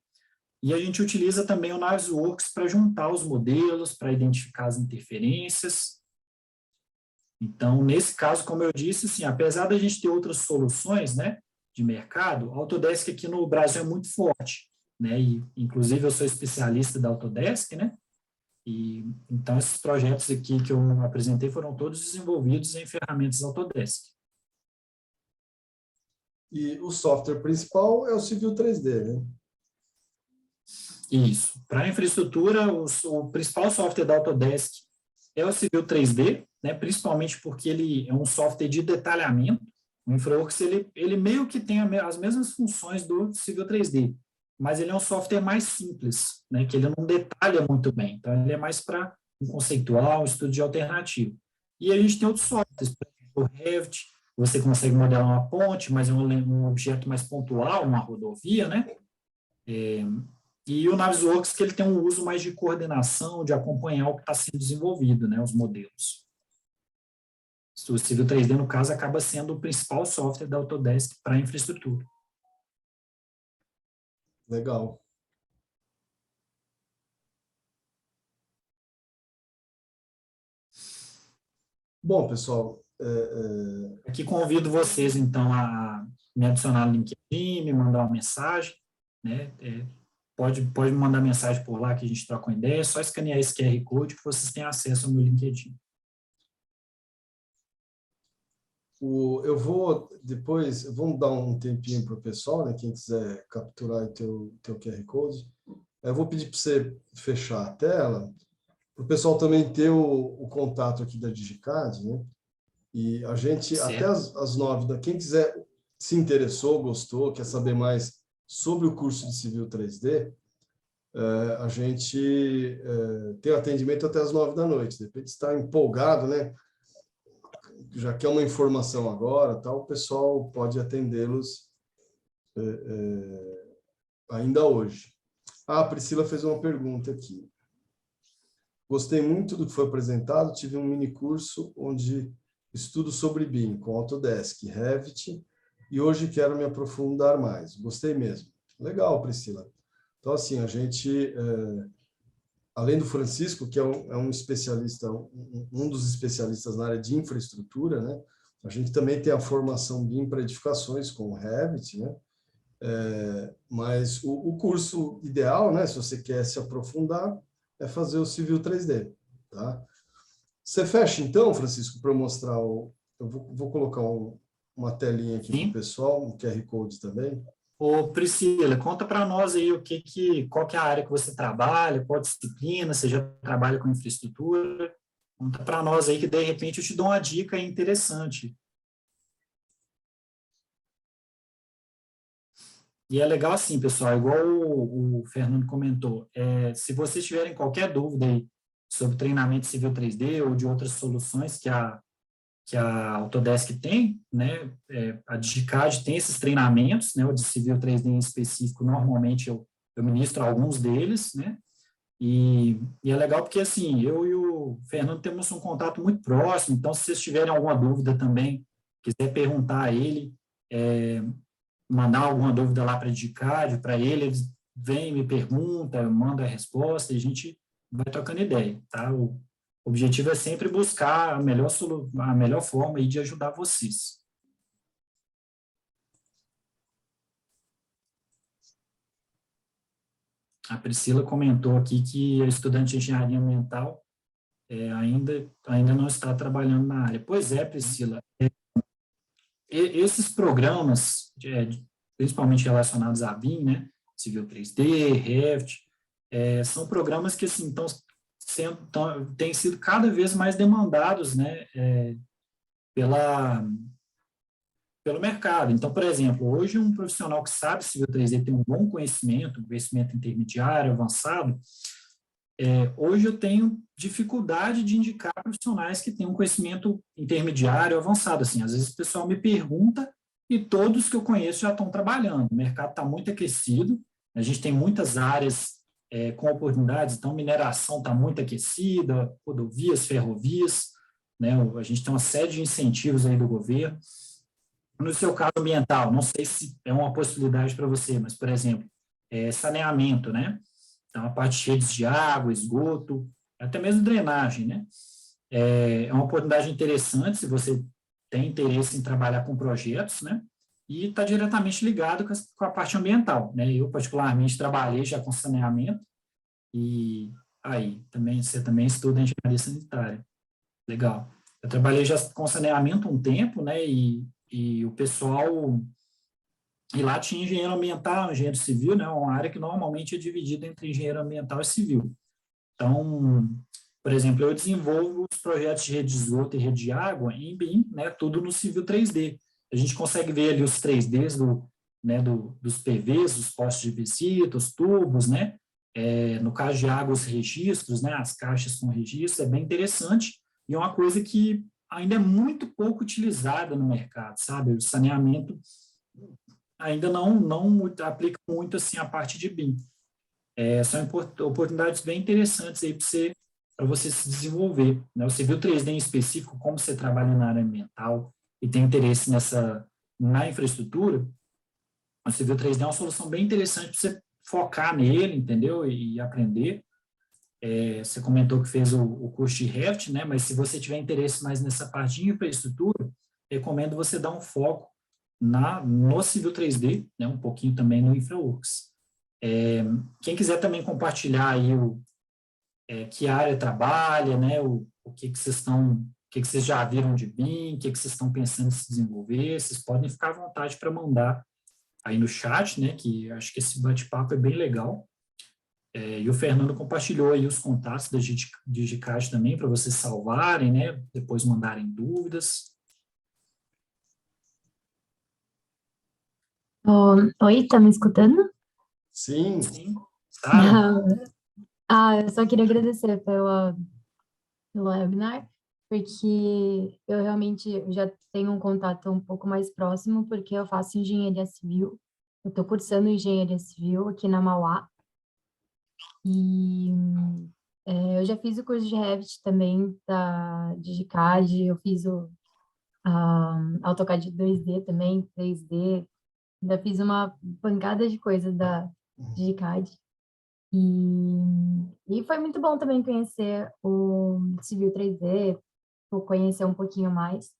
e a gente utiliza também o Navisworks para juntar os modelos, para identificar as interferências. Então, nesse caso, como eu disse, assim, apesar da gente ter outras soluções, né, de mercado, a Autodesk aqui no Brasil é muito forte, né, e inclusive eu sou especialista da Autodesk, né, e então esses projetos aqui que eu apresentei foram todos desenvolvidos em ferramentas Autodesk. E o software principal é o Civil 3D, né? Isso. Para a infraestrutura, o principal software da Autodesk é o Civil 3D, né, principalmente porque ele é um software de detalhamento. O InfraWorks, ele meio que tem as mesmas funções do Civil 3D, mas ele é um software mais simples, né, que ele não detalha muito bem. Então, ele é mais para um conceitual, um estudo de alternativa. E a gente tem outros softwares, por exemplo, o Revit, você consegue modelar uma ponte, mas é um objeto mais pontual, uma rodovia, né? E o Navisworks, que ele tem um uso mais de coordenação, de acompanhar o que está sendo desenvolvido, né, os modelos. O Civil 3D, no caso, acaba sendo o principal software da Autodesk para a infraestrutura. Legal. Bom, pessoal, Aqui convido vocês, então, a me adicionar no LinkedIn, me mandar uma mensagem, né? Pode me mandar mensagem por lá que a gente troca uma ideia, é só escanear esse QR Code que vocês têm acesso ao meu LinkedIn. eu vou depois, vamos dar um tempinho para o pessoal, né? Quem quiser capturar o teu QR Code. Eu vou pedir para você fechar a tela, para o pessoal também ter o contato aqui da Digicad, né? E a gente, até Certo? às 9 quem quiser, se interessou, gostou, quer saber mais sobre o curso de Civil 3D, a gente tem atendimento até às 9 da noite. De repente está empolgado, né? Já quer uma informação agora, tal, o pessoal pode atendê-los ainda hoje. A Priscila fez uma pergunta aqui. Gostei muito do que foi apresentado, tive um mini curso onde estudo sobre BIM, com Autodesk, Revit, e hoje quero me aprofundar mais. Gostei mesmo. Legal, Priscila. Então, assim, a gente, além do Francisco, que é um especialista, um dos especialistas na área de infraestrutura, né? A gente também tem a formação BIM para edificações com o Revit, né? Mas o curso ideal, né, se você quer se aprofundar, é fazer o Civil 3D, tá? Você fecha então, Francisco, para eu mostrar eu vou colocar uma telinha aqui para o Sim. pessoal, um QR Code também. Ô, Priscila, conta para nós aí qual que é a área que você trabalha, qual disciplina, você já trabalha com infraestrutura? Conta para nós aí que, de repente, eu te dou uma dica interessante. E é legal assim, pessoal, igual o Fernando comentou, se vocês tiverem qualquer dúvida aí sobre treinamento civil 3D ou de outras soluções que a Autodesk tem, né, a Digicad tem esses treinamentos, né, o de civil 3D em específico, normalmente eu ministro alguns deles, né, e é legal porque, assim, eu e o Fernando temos um contato muito próximo, então, se vocês tiverem alguma dúvida também, quiser perguntar a ele, mandar alguma dúvida lá para a Digicad, para ele vem, me pergunta, manda a resposta e a gente vai trocando ideia, tá? O objetivo é sempre buscar a melhor forma aí de ajudar vocês. A Priscila comentou aqui que a estudante de engenharia ambiental ainda não está trabalhando na área. Pois é, Priscila, esses programas, principalmente relacionados à BIM, né, Civil 3D, Revit, são programas que assim, têm sido cada vez mais demandados, né, pelo mercado. Então, por exemplo, hoje um profissional que sabe Civil 3D tem um bom conhecimento, um conhecimento intermediário, avançado, hoje eu tenho dificuldade de indicar profissionais que têm um conhecimento intermediário, avançado. Assim, às vezes o pessoal me pergunta e todos que eu conheço já estão trabalhando. O mercado está muito aquecido, a gente tem muitas áreas com oportunidades, então mineração está muito aquecida, rodovias, ferrovias, né? A gente tem uma série de incentivos aí do governo. No seu caso ambiental, não sei se é uma possibilidade para você, mas, por exemplo, saneamento, né? Então, a parte de redes de água, esgoto, até mesmo drenagem, né? É uma oportunidade interessante se você tem interesse em trabalhar com projetos, né? E está diretamente ligado com a parte ambiental, né? Eu, particularmente, trabalhei já com saneamento e aí, você também estuda engenharia sanitária. Legal. Eu trabalhei já com saneamento um tempo, né? E o pessoal... E lá tinha engenheiro ambiental, engenheiro civil, né? Uma área que normalmente é dividida entre engenheiro ambiental e civil. Então, por exemplo, eu desenvolvo os projetos de rede de esgoto e rede de água em BIM, né? Tudo no Civil 3D. A gente consegue ver ali os 3Ds dos PVs, os postos de visita, os tubos, né? No caso de água, os registros, né? As caixas com registros, é bem interessante e é uma coisa que ainda é muito pouco utilizada no mercado, sabe? O saneamento ainda não aplica muito assim a parte de BIM. São oportunidades bem interessantes aí para você se desenvolver, né? O Civil 3D em específico, como você trabalha na área ambiental e tem interesse na infraestrutura, o Civil 3D é uma solução bem interessante para você focar nele, entendeu? E aprender. Você comentou que fez o curso de Revit, né? Mas se você tiver interesse mais nessa parte de infraestrutura, recomendo você dar um foco no Civil 3D, né? Um pouquinho também no InfraWorks. Quem quiser também compartilhar aí que área trabalha, né? O que que vocês estão, o que que vocês já viram de BIM, o que que vocês estão pensando em se desenvolver, vocês podem ficar à vontade para mandar aí no chat, né? Que acho que esse bate-papo é bem legal. E o Fernando compartilhou aí os contatos da Digicad também para vocês salvarem, né? Depois mandarem dúvidas. Oi, tá me escutando? Sim. Sim. Sara? Eu só queria agradecer pelo webinar, porque eu realmente já tenho um contato um pouco mais próximo, porque eu faço engenharia civil. Eu estou cursando engenharia civil aqui na Mauá. E eu já fiz o curso de Revit também, da Digicad. Eu fiz o AutoCAD 2D também, 3D. Ainda fiz uma pancada de coisa da Digicad. E foi muito bom também conhecer o Civil 3D, conhecer um pouquinho mais.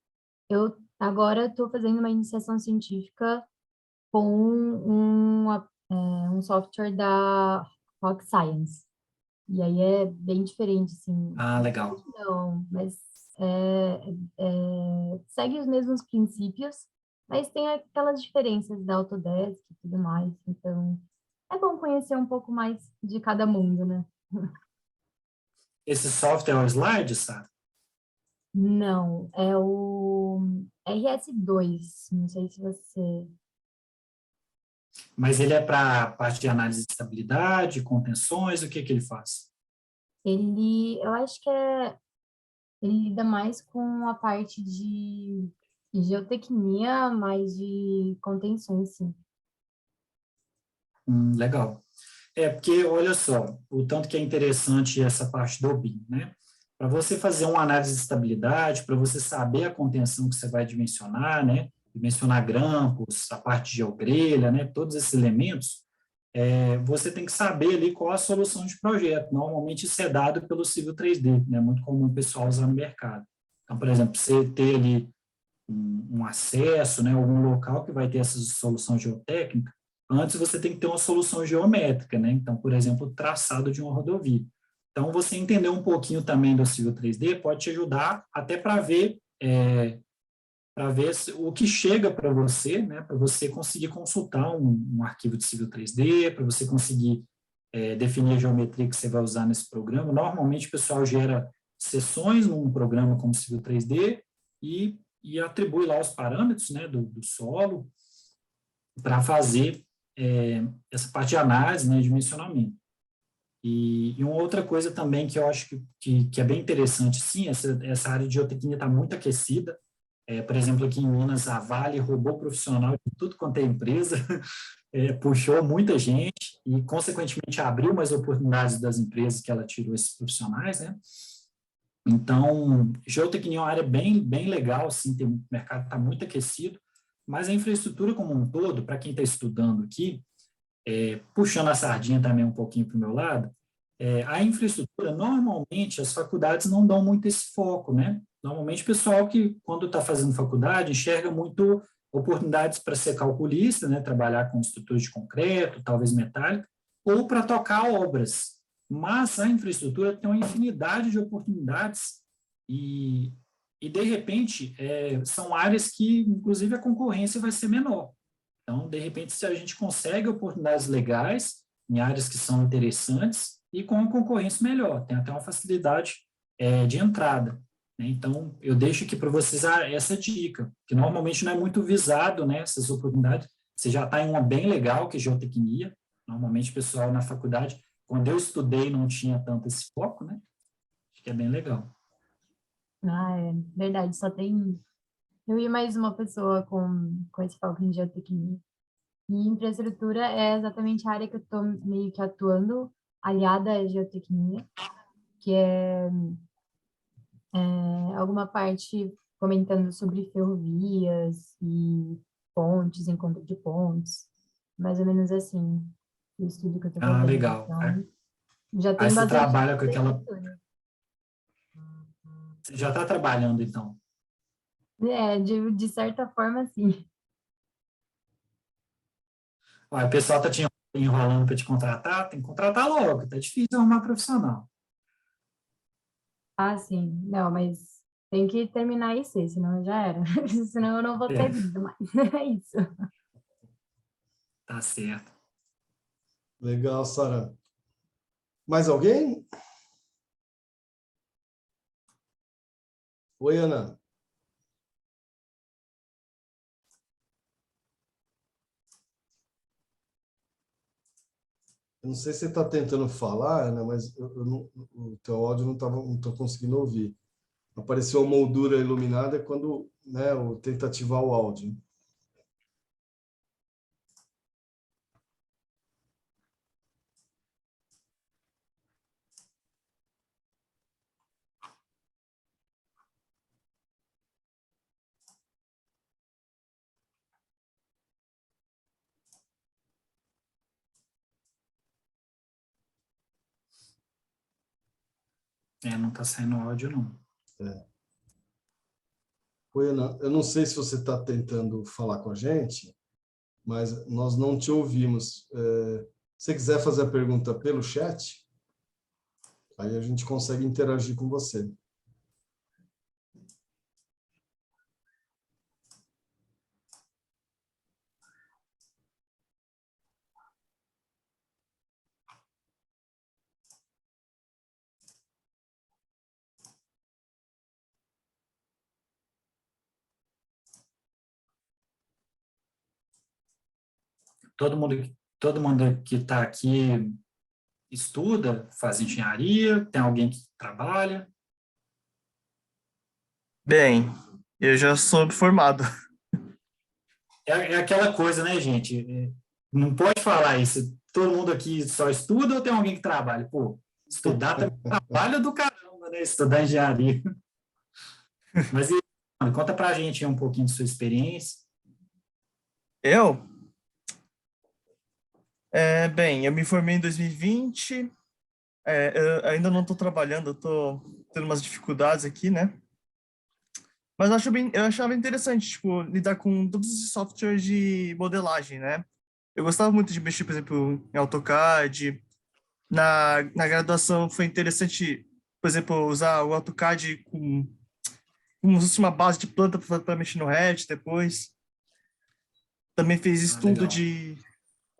Eu agora estou fazendo uma iniciação científica com um software da Rock Science. E aí é bem diferente, assim. Ah, legal. Não, mas segue os mesmos princípios, mas tem aquelas diferenças da Autodesk e tudo mais. Então, é bom conhecer um pouco mais de cada mundo, né? Esse software é o Slide, Sara? Não, é o RS2. Não sei se você. Mas ele é para parte de análise de estabilidade, contenções, o que que ele faz? Eu acho que ele lida mais com a parte de geotecnia, mais de contenções, sim. Legal. Porque, olha só, o tanto que é interessante essa parte do BIM, né? Para você fazer uma análise de estabilidade, para você saber a contenção que você vai dimensionar, né? Dimensionar grampos, a parte de geogrelha, né? Todos esses elementos, você tem que saber ali qual a solução de projeto. Normalmente isso é dado pelo Civil 3D, né? Muito comum o pessoal usar no mercado. Então, por exemplo, você ter ali um acesso, né? Algum local que vai ter essa solução geotécnica, antes você tem que ter uma solução geométrica, né? Então, por exemplo, o traçado de uma rodovia. Então, você entender um pouquinho também do Civil 3D pode te ajudar até para ver o que chega para você, né? Para você conseguir consultar um arquivo de Civil 3D, para você conseguir definir a geometria que você vai usar nesse programa. Normalmente, o pessoal gera seções num programa como Civil 3D e atribui lá os parâmetros, né, do solo para fazer essa parte de análise, né, de dimensionamento. E uma outra coisa também que eu acho que é bem interessante, sim, essa área de geotecnia está muito aquecida. Por exemplo, aqui em Minas, a Vale roubou profissional de tudo quanto é empresa, puxou muita gente e, consequentemente, abriu mais oportunidades das empresas que ela tirou esses profissionais, né? Então, geotecnia é uma área bem, bem legal, assim, o mercado está muito aquecido, mas a infraestrutura como um todo, para quem está estudando aqui, puxando a sardinha também um pouquinho para o meu lado, a infraestrutura, normalmente, as faculdades não dão muito esse foco, né? Normalmente, o pessoal que, quando está fazendo faculdade, enxerga muito oportunidades para ser calculista, né? Trabalhar com estruturas de concreto, talvez metálica, ou para tocar obras. Mas a infraestrutura tem uma infinidade de oportunidades e de repente, são áreas que, inclusive, a concorrência vai ser menor. Então, de repente, se a gente consegue oportunidades legais em áreas que são interessantes e com uma concorrência melhor, tem até uma facilidade de entrada, né? Então, eu deixo aqui para vocês essa dica, que normalmente não é muito visado, né, essas oportunidades. Você já está em uma bem legal, que é geotecnia. Normalmente, o pessoal na faculdade, quando eu estudei, não tinha tanto esse foco, né? Acho que é bem legal. É verdade, só tem eu e mais uma pessoa com esse foco em geotecnia. E infraestrutura é exatamente a área que eu estou meio que atuando, aliada à geotecnia, que alguma parte comentando sobre ferrovias e pontes, encontro de pontes, mais ou menos assim, o estudo que eu estou Ah, fazendo. legal. Então, Já Aí tem você bastante trabalha com aquela... leitura. Você já está trabalhando, então. De certa forma, sim. Olha, o pessoal está te enrolando para te contratar, tem que contratar logo, tá difícil arrumar profissional. Ah, sim. Não, mas tem que terminar isso, senão já era. Senão eu não vou ter É, vida mais. É isso. tá certo. Legal, Sara. Mais alguém? Oi, Ana. Eu não sei se você está tentando falar, Ana, mas o teu áudio não estou conseguindo ouvir. Apareceu a moldura iluminada quando, né, tenta ativar o áudio. Não está saindo áudio, não. É. Oi, Ana, eu não sei se você está tentando falar com a gente, mas nós não te ouvimos. Se você quiser fazer a pergunta pelo chat, aí a gente consegue interagir com você. Todo mundo que está aqui estuda, faz engenharia, tem alguém que trabalha. Bem, eu já sou formado. É aquela coisa, né, gente? Não pode falar isso. Todo mundo aqui só estuda ou tem alguém que trabalha? Pô, estudar também é trabalho do caramba, né? Estudar engenharia. Mas e, mano, conta pra gente aí um pouquinho de sua experiência. Eu? Bem, eu me formei em 2020. Eu ainda não estou trabalhando, eu estou tendo umas dificuldades aqui, né? Mas eu achava interessante, tipo, lidar com todos os softwares de modelagem, né? Eu gostava muito de mexer, por exemplo, em AutoCAD. Na graduação foi interessante, por exemplo, usar o AutoCAD como se fosse uma base de planta para mexer no Revit depois. Também fez Ah, legal.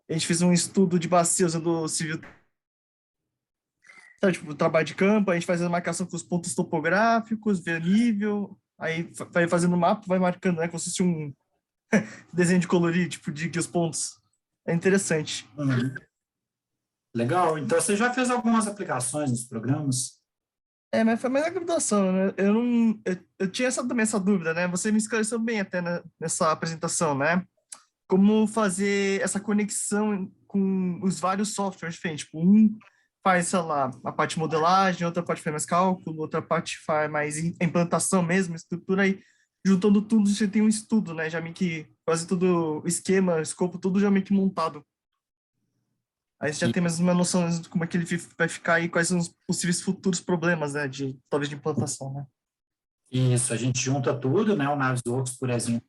A gente fez um estudo de bacia usando o Civil, sabe, tipo, trabalho de campo, a gente faz a marcação com os pontos topográficos, vê nível, aí vai fazendo o mapa, vai marcando, né, como se fosse um desenho de colorir, tipo, de que os pontos. É interessante. Uhum. Legal. Então, você já fez algumas aplicações nos programas? Mas foi mais a graduação, né? Eu não, eu tinha também essa dúvida, né? Você me esclareceu bem até nessa apresentação, né? Como fazer essa conexão com os vários softwares diferentes. Tipo, um faz, sei lá, a parte de modelagem, outra parte faz mais cálculo, outra parte faz mais implantação mesmo, estrutura, aí juntando tudo você tem um estudo, né? Já meio que quase tudo, o esquema, o escopo, tudo já meio que montado. Aí você já E tem mais uma noção de como é que ele vai ficar e quais são os possíveis futuros problemas, né? Talvez de implantação, né? isso, a gente junta tudo, né? O Navisworks, por exemplo,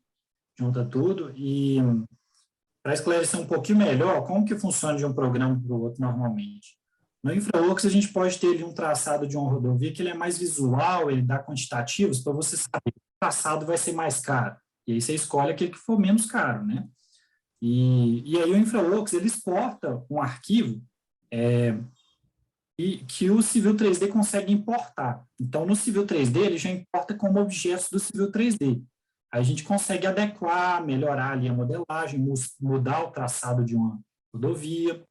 junta tudo. E para esclarecer um pouquinho melhor, como que funciona de um programa para o outro normalmente? No InfraWorks, a gente pode ter ali um traçado de uma rodovia que ele é mais visual, ele dá quantitativos para você saber que o traçado vai ser mais caro. E aí você escolhe aquele que for menos caro, né? E aí o InfraWorks, ele exporta um arquivo e que o Civil 3D consegue importar. Então, no Civil 3D, ele já importa como objetos do Civil 3D. Aí a gente consegue adequar, melhorar ali a modelagem, mudar o traçado de uma rodovia.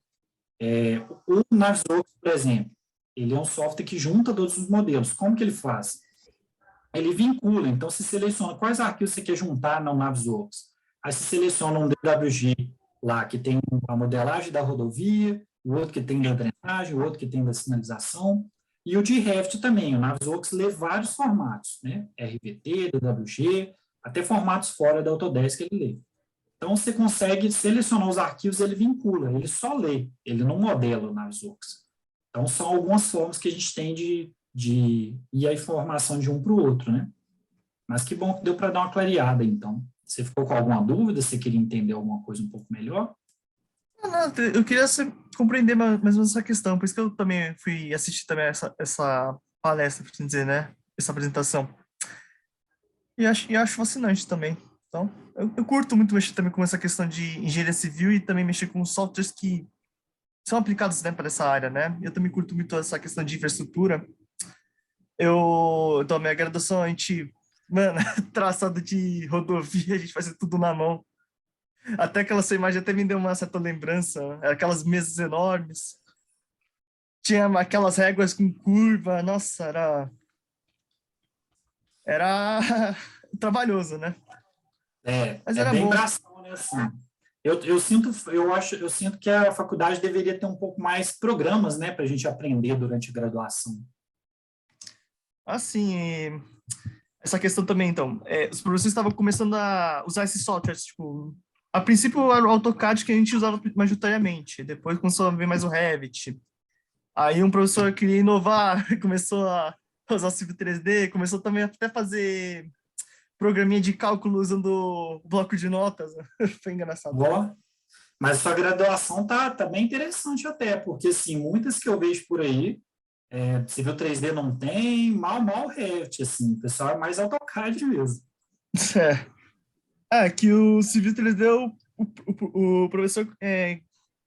O Navisworks, por exemplo, ele é um software que junta todos os modelos. Como que ele faz? Ele vincula, então se seleciona quais arquivos você quer juntar no Navisworks. Aí se seleciona um DWG lá, que tem a modelagem da rodovia, o outro que tem da drenagem, o outro que tem da sinalização, e o de Revit também. O Navisworks lê vários formatos, né? RVT, DWG, até formatos fora da Autodesk ele lê. Então, você consegue selecionar os arquivos, ele vincula, ele só lê, ele não modela o Navisworks. Então, são algumas formas que a gente tem de ir a informação de um para o outro, né? Mas que bom que deu para dar uma clareada, então. Você ficou com alguma dúvida? Você queria entender alguma coisa um pouco melhor? Não, eu queria compreender mais ou menos essa questão, por isso que eu também fui assistir também essa palestra, por assim dizer, né? Essa apresentação. E acho fascinante também. Então, eu curto muito mexer também com essa questão de engenharia civil e também mexer com softwares que são aplicados, né, para essa área, né? Eu também curto muito essa questão de infraestrutura. Então, minha graduação, a gente, mano, traçado de rodovia, a gente fazia tudo na mão. Até aquela sua imagem até me deu uma certa lembrança. Aquelas mesas enormes. Tinha aquelas réguas com curva. Nossa, era trabalhoso, né? Mas É era bem bom. bração, né, assim. Eu sinto que a faculdade deveria ter um pouco mais programas, né, para a gente aprender durante a graduação. Assim, essa questão também, então, os professores estavam começando a usar esses softwares, tipo, a princípio era o AutoCAD que a gente usava majoritariamente, depois começou a ver mais o Revit. Aí um professor queria inovar, começou a usar o Civil 3D, começou também a até fazer programinha de cálculo usando bloco de notas. Foi engraçado. Ó, mas sua graduação tá bem interessante até, porque, assim, muitas que eu vejo por aí, Civil 3D não tem, mal Revit, assim, o pessoal é mais AutoCAD mesmo. Que o Civil 3D, o professor,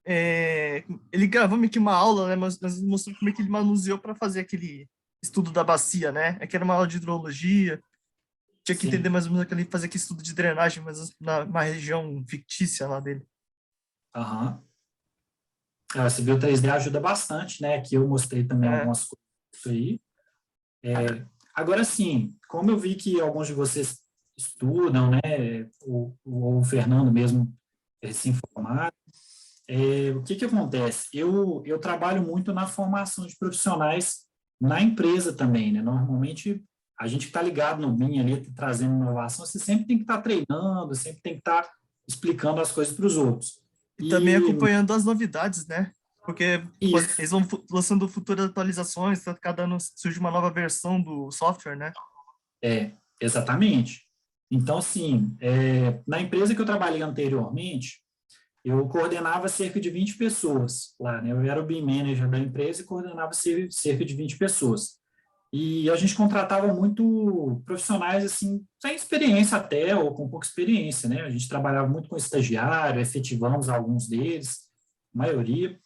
ele gravou meio que uma aula, né, mas mostrou como é que ele manuseou para fazer aquele estudo da bacia, né? Que era uma aula de hidrologia, tinha que Sim. entender mais ou menos aquele, fazer aquele estudo de drenagem, mas na região fictícia lá dele. Aham. O Civil 3D ajuda bastante, né? Aqui eu mostrei também algumas coisas disso aí. Agora, sim, como eu vi que alguns de vocês estudam, né? O Fernando mesmo se informar, o que acontece? Eu trabalho muito na formação de profissionais na empresa também, né? Normalmente, a gente que está ligado no BIM ali, trazendo inovação, você sempre tem que estar treinando, sempre tem que estar explicando as coisas para os outros. E também acompanhando as novidades, né? Porque Isso. eles vão lançando futuras atualizações, cada ano surge uma nova versão do software, né? Exatamente. Então, assim, na empresa que eu trabalhei anteriormente, eu coordenava cerca de 20 pessoas lá, né? Eu era o BIM manager da empresa e coordenava cerca de 20 pessoas. E a gente contratava muito profissionais, assim, sem experiência até, ou com pouca experiência, né? A gente trabalhava muito com estagiário, efetivamos alguns deles, a maioria.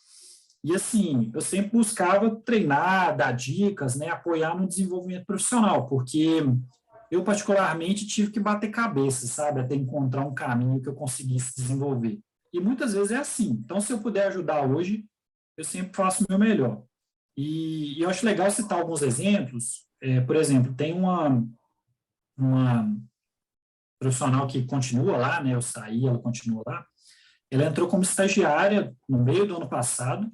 E, assim, eu sempre buscava treinar, dar dicas, né? Apoiar no desenvolvimento profissional, porque eu, particularmente, tive que bater cabeça, sabe? Até encontrar um caminho que eu conseguisse desenvolver. E muitas vezes é assim. Então, se eu puder ajudar hoje, eu sempre faço o meu melhor. E eu acho legal citar alguns exemplos. Por exemplo, tem uma profissional que continua lá, né? Eu saí, ela continua lá. Ela entrou como estagiária no meio do ano passado,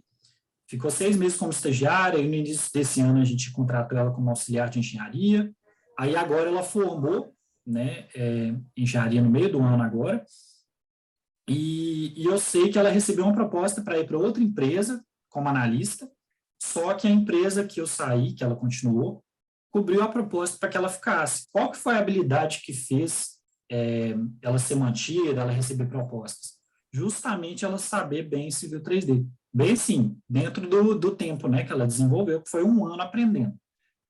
ficou 6 meses como estagiária, e no início desse ano a gente contratou ela como auxiliar de engenharia. Aí agora ela formou, né, engenharia no meio do ano agora, e eu sei que ela recebeu uma proposta para ir para outra empresa como analista, só que a empresa que eu saí, que ela continuou, cobriu a proposta para que ela ficasse. Qual que foi a habilidade que fez ela ser mantida, ela receber propostas? Justamente ela saber bem Civil 3D. Bem sim, dentro do tempo, né, que ela desenvolveu, que foi 1 ano aprendendo.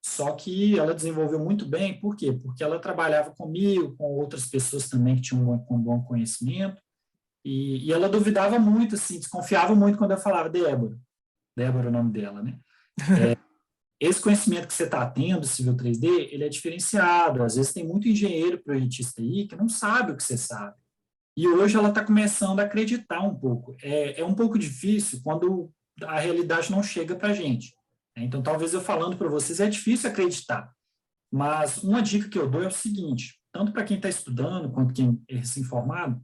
Só que ela desenvolveu muito bem, por quê? Porque ela trabalhava comigo, com outras pessoas também que tinham um bom conhecimento, e ela duvidava muito, assim, desconfiava muito quando eu falava Débora é o nome dela, né? Esse conhecimento que você está tendo, Civil 3D, ele é diferenciado. Às vezes tem muito engenheiro projetista aí que não sabe o que você sabe. E hoje ela está começando a acreditar um pouco. É um pouco difícil quando a realidade não chega para a gente. Então, talvez eu falando para vocês, é difícil acreditar. Mas uma dica que eu dou é o seguinte, tanto para quem está estudando, quanto quem é recém-formado,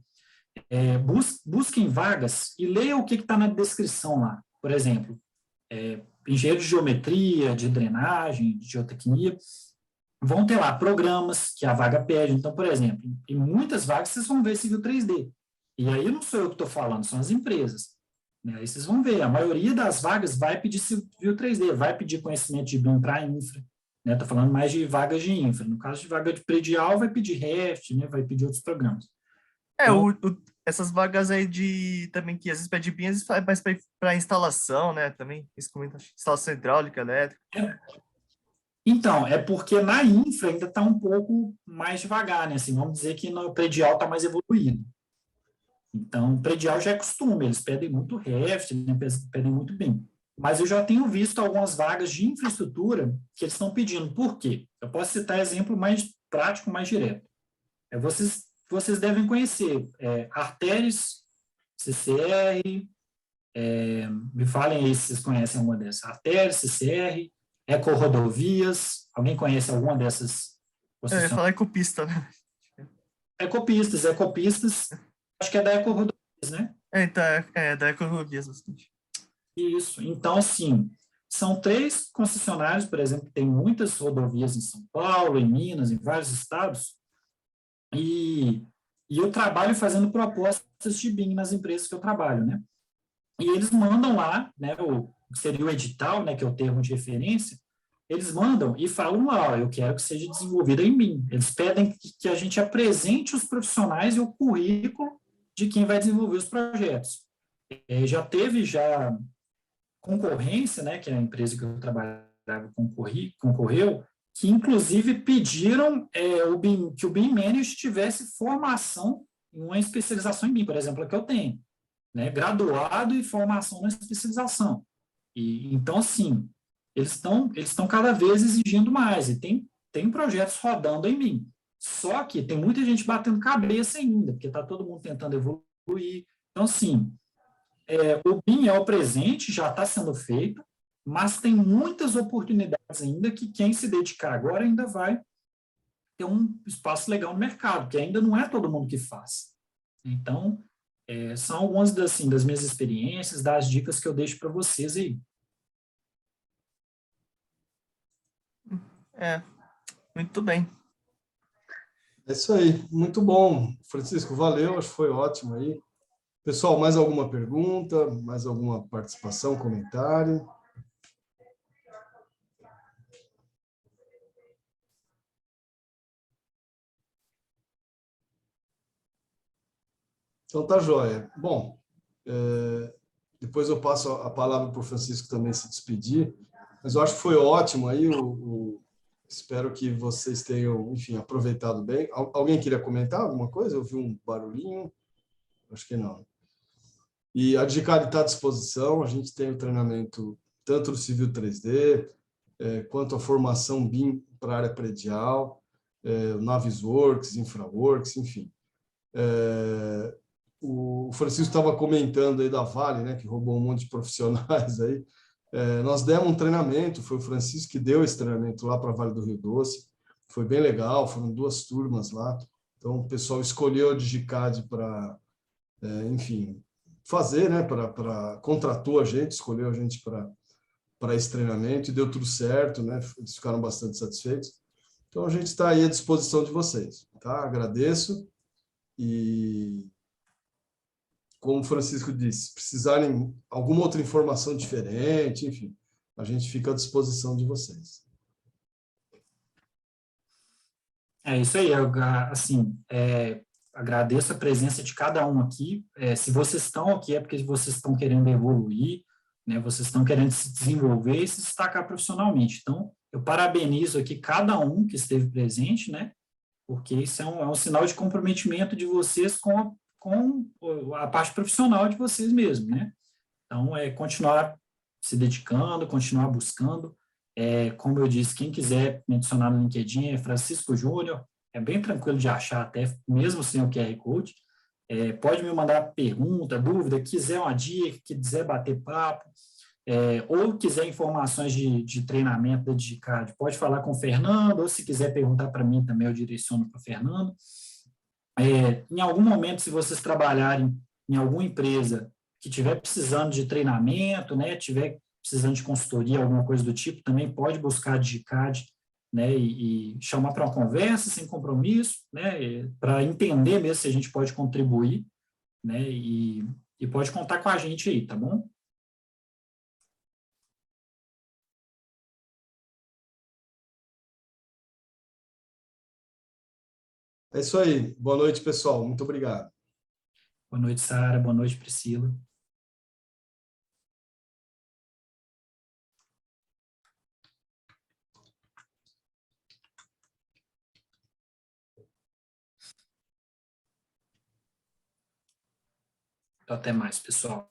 busquem vagas e leiam o que está na descrição lá. Por exemplo, engenheiro de geometria, de drenagem, de geotecnia, vão ter lá programas que a vaga pede. Então, por exemplo, em muitas vagas vocês vão ver Civil 3D. E aí não sou eu que estou falando, são as empresas. né? Aí vocês vão ver, a maioria das vagas vai pedir Civil 3D, vai pedir conhecimento de BIM para infra, né? Estou falando mais de vagas de infra. No caso de vaga de predial, vai pedir Revit, né? Vai pedir outros programas. Então, Essas vagas aí de também que às vezes pede BIM, às vezes faz mais para instalação, né? Também, isso comenta, instalação hidráulica, elétrica. então, é porque na infra ainda está um pouco mais devagar, né? Assim, vamos dizer que no predial está mais evoluído. Então, predial já é costume, eles pedem muito Revit, né? Pedem muito BIM. Mas eu já tenho visto algumas vagas de infraestrutura que eles estão pedindo. Por quê? Eu posso citar exemplo mais prático, mais direto. Vocês devem conhecer Arteris, CCR, me falem aí se vocês conhecem alguma dessas. Arteris, CCR, Ecorodovias, alguém conhece alguma dessas? Eu ia falar ecopista, né? Ecopistas, acho que é da Ecorodovias, né? Então, da Ecorodovias bastante. Isso. Então, assim, são 3 concessionários, por exemplo, tem muitas rodovias em São Paulo, em Minas, em vários estados, e eu trabalho fazendo propostas de BIM nas empresas que eu trabalho, né? E eles mandam lá, né, o que seria o edital, né, que é o termo de referência, eles mandam e falam lá, ó, eu quero que seja desenvolvida em BIM. Eles pedem que a gente apresente os profissionais e o currículo de quem vai desenvolver os projetos. Já teve concorrência, né, que é a empresa que eu trabalhava concorreu, que inclusive pediram que o BIM Manager tivesse formação em uma especialização em BIM, por exemplo, a que eu tenho, né, graduado e formação na especialização. E então, assim, eles estão cada vez exigindo mais, e tem projetos rodando em BIM. Só que tem muita gente batendo cabeça ainda, porque está todo mundo tentando evoluir. Então, assim, o BIM é o presente, já está sendo feito, mas tem muitas oportunidades ainda que quem se dedicar agora ainda vai ter um espaço legal no mercado, que ainda não é todo mundo que faz. Então, são algumas das minhas experiências, das dicas que eu deixo para vocês aí. Muito bem. É isso aí, muito bom. Francisco, valeu, acho que foi ótimo aí. Pessoal, mais alguma pergunta, mais alguma participação, comentário? Então tá joia. Bom, depois eu passo a palavra para o Francisco também se despedir, mas eu acho que foi ótimo aí, espero que vocês tenham, enfim, aproveitado bem. Alguém queria comentar alguma coisa? Eu vi um barulhinho? Acho que não. E a DICAD está à disposição, a gente tem o treinamento tanto do Civil 3D, quanto a formação BIM para a área predial, Navisworks, InfraWorks, enfim. O Francisco estava comentando aí da Vale, né, que roubou um monte de profissionais aí. Nós demos um treinamento, foi o Francisco que deu esse treinamento lá para a Vale do Rio Doce, foi bem legal, foram 2 turmas lá, então o pessoal escolheu a DigiCAD para, enfim, fazer, né, contratou a gente, escolheu a gente para esse treinamento e deu tudo certo, né, eles ficaram bastante satisfeitos. Então a gente está aí à disposição de vocês, tá? Agradeço e, como o Francisco disse, se precisarem alguma outra informação diferente, enfim, a gente fica à disposição de vocês. É isso aí, agradeço a presença de cada um aqui. Se vocês estão aqui é porque vocês estão querendo evoluir, né? Vocês estão querendo se desenvolver e se destacar profissionalmente. Então, eu parabenizo aqui cada um que esteve presente, né? Porque isso é um sinal de comprometimento de vocês com a parte profissional de vocês mesmos, né? Então, continuar se dedicando, continuar buscando. Como eu disse, quem quiser me adicionar no LinkedIn é Francisco Júnior, é bem tranquilo de achar até, mesmo sem o QR Code. Pode me mandar pergunta, dúvida, quiser uma dica, quiser bater papo, ou quiser informações de treinamento da DigiCAD, pode falar com o Fernando, ou se quiser perguntar para mim também, eu direciono para o Fernando. Em algum momento, se vocês trabalharem em alguma empresa que estiver precisando de treinamento, né, tiver precisando de consultoria, alguma coisa do tipo, também pode buscar a DigiCAD, né, e chamar para uma conversa sem compromisso, né, para entender mesmo se a gente pode contribuir, né, e E pode contar com a gente aí, tá bom? É isso aí. Boa noite, pessoal. Muito obrigado. Boa noite, Sara. Boa noite, Priscila. Então, até mais, pessoal.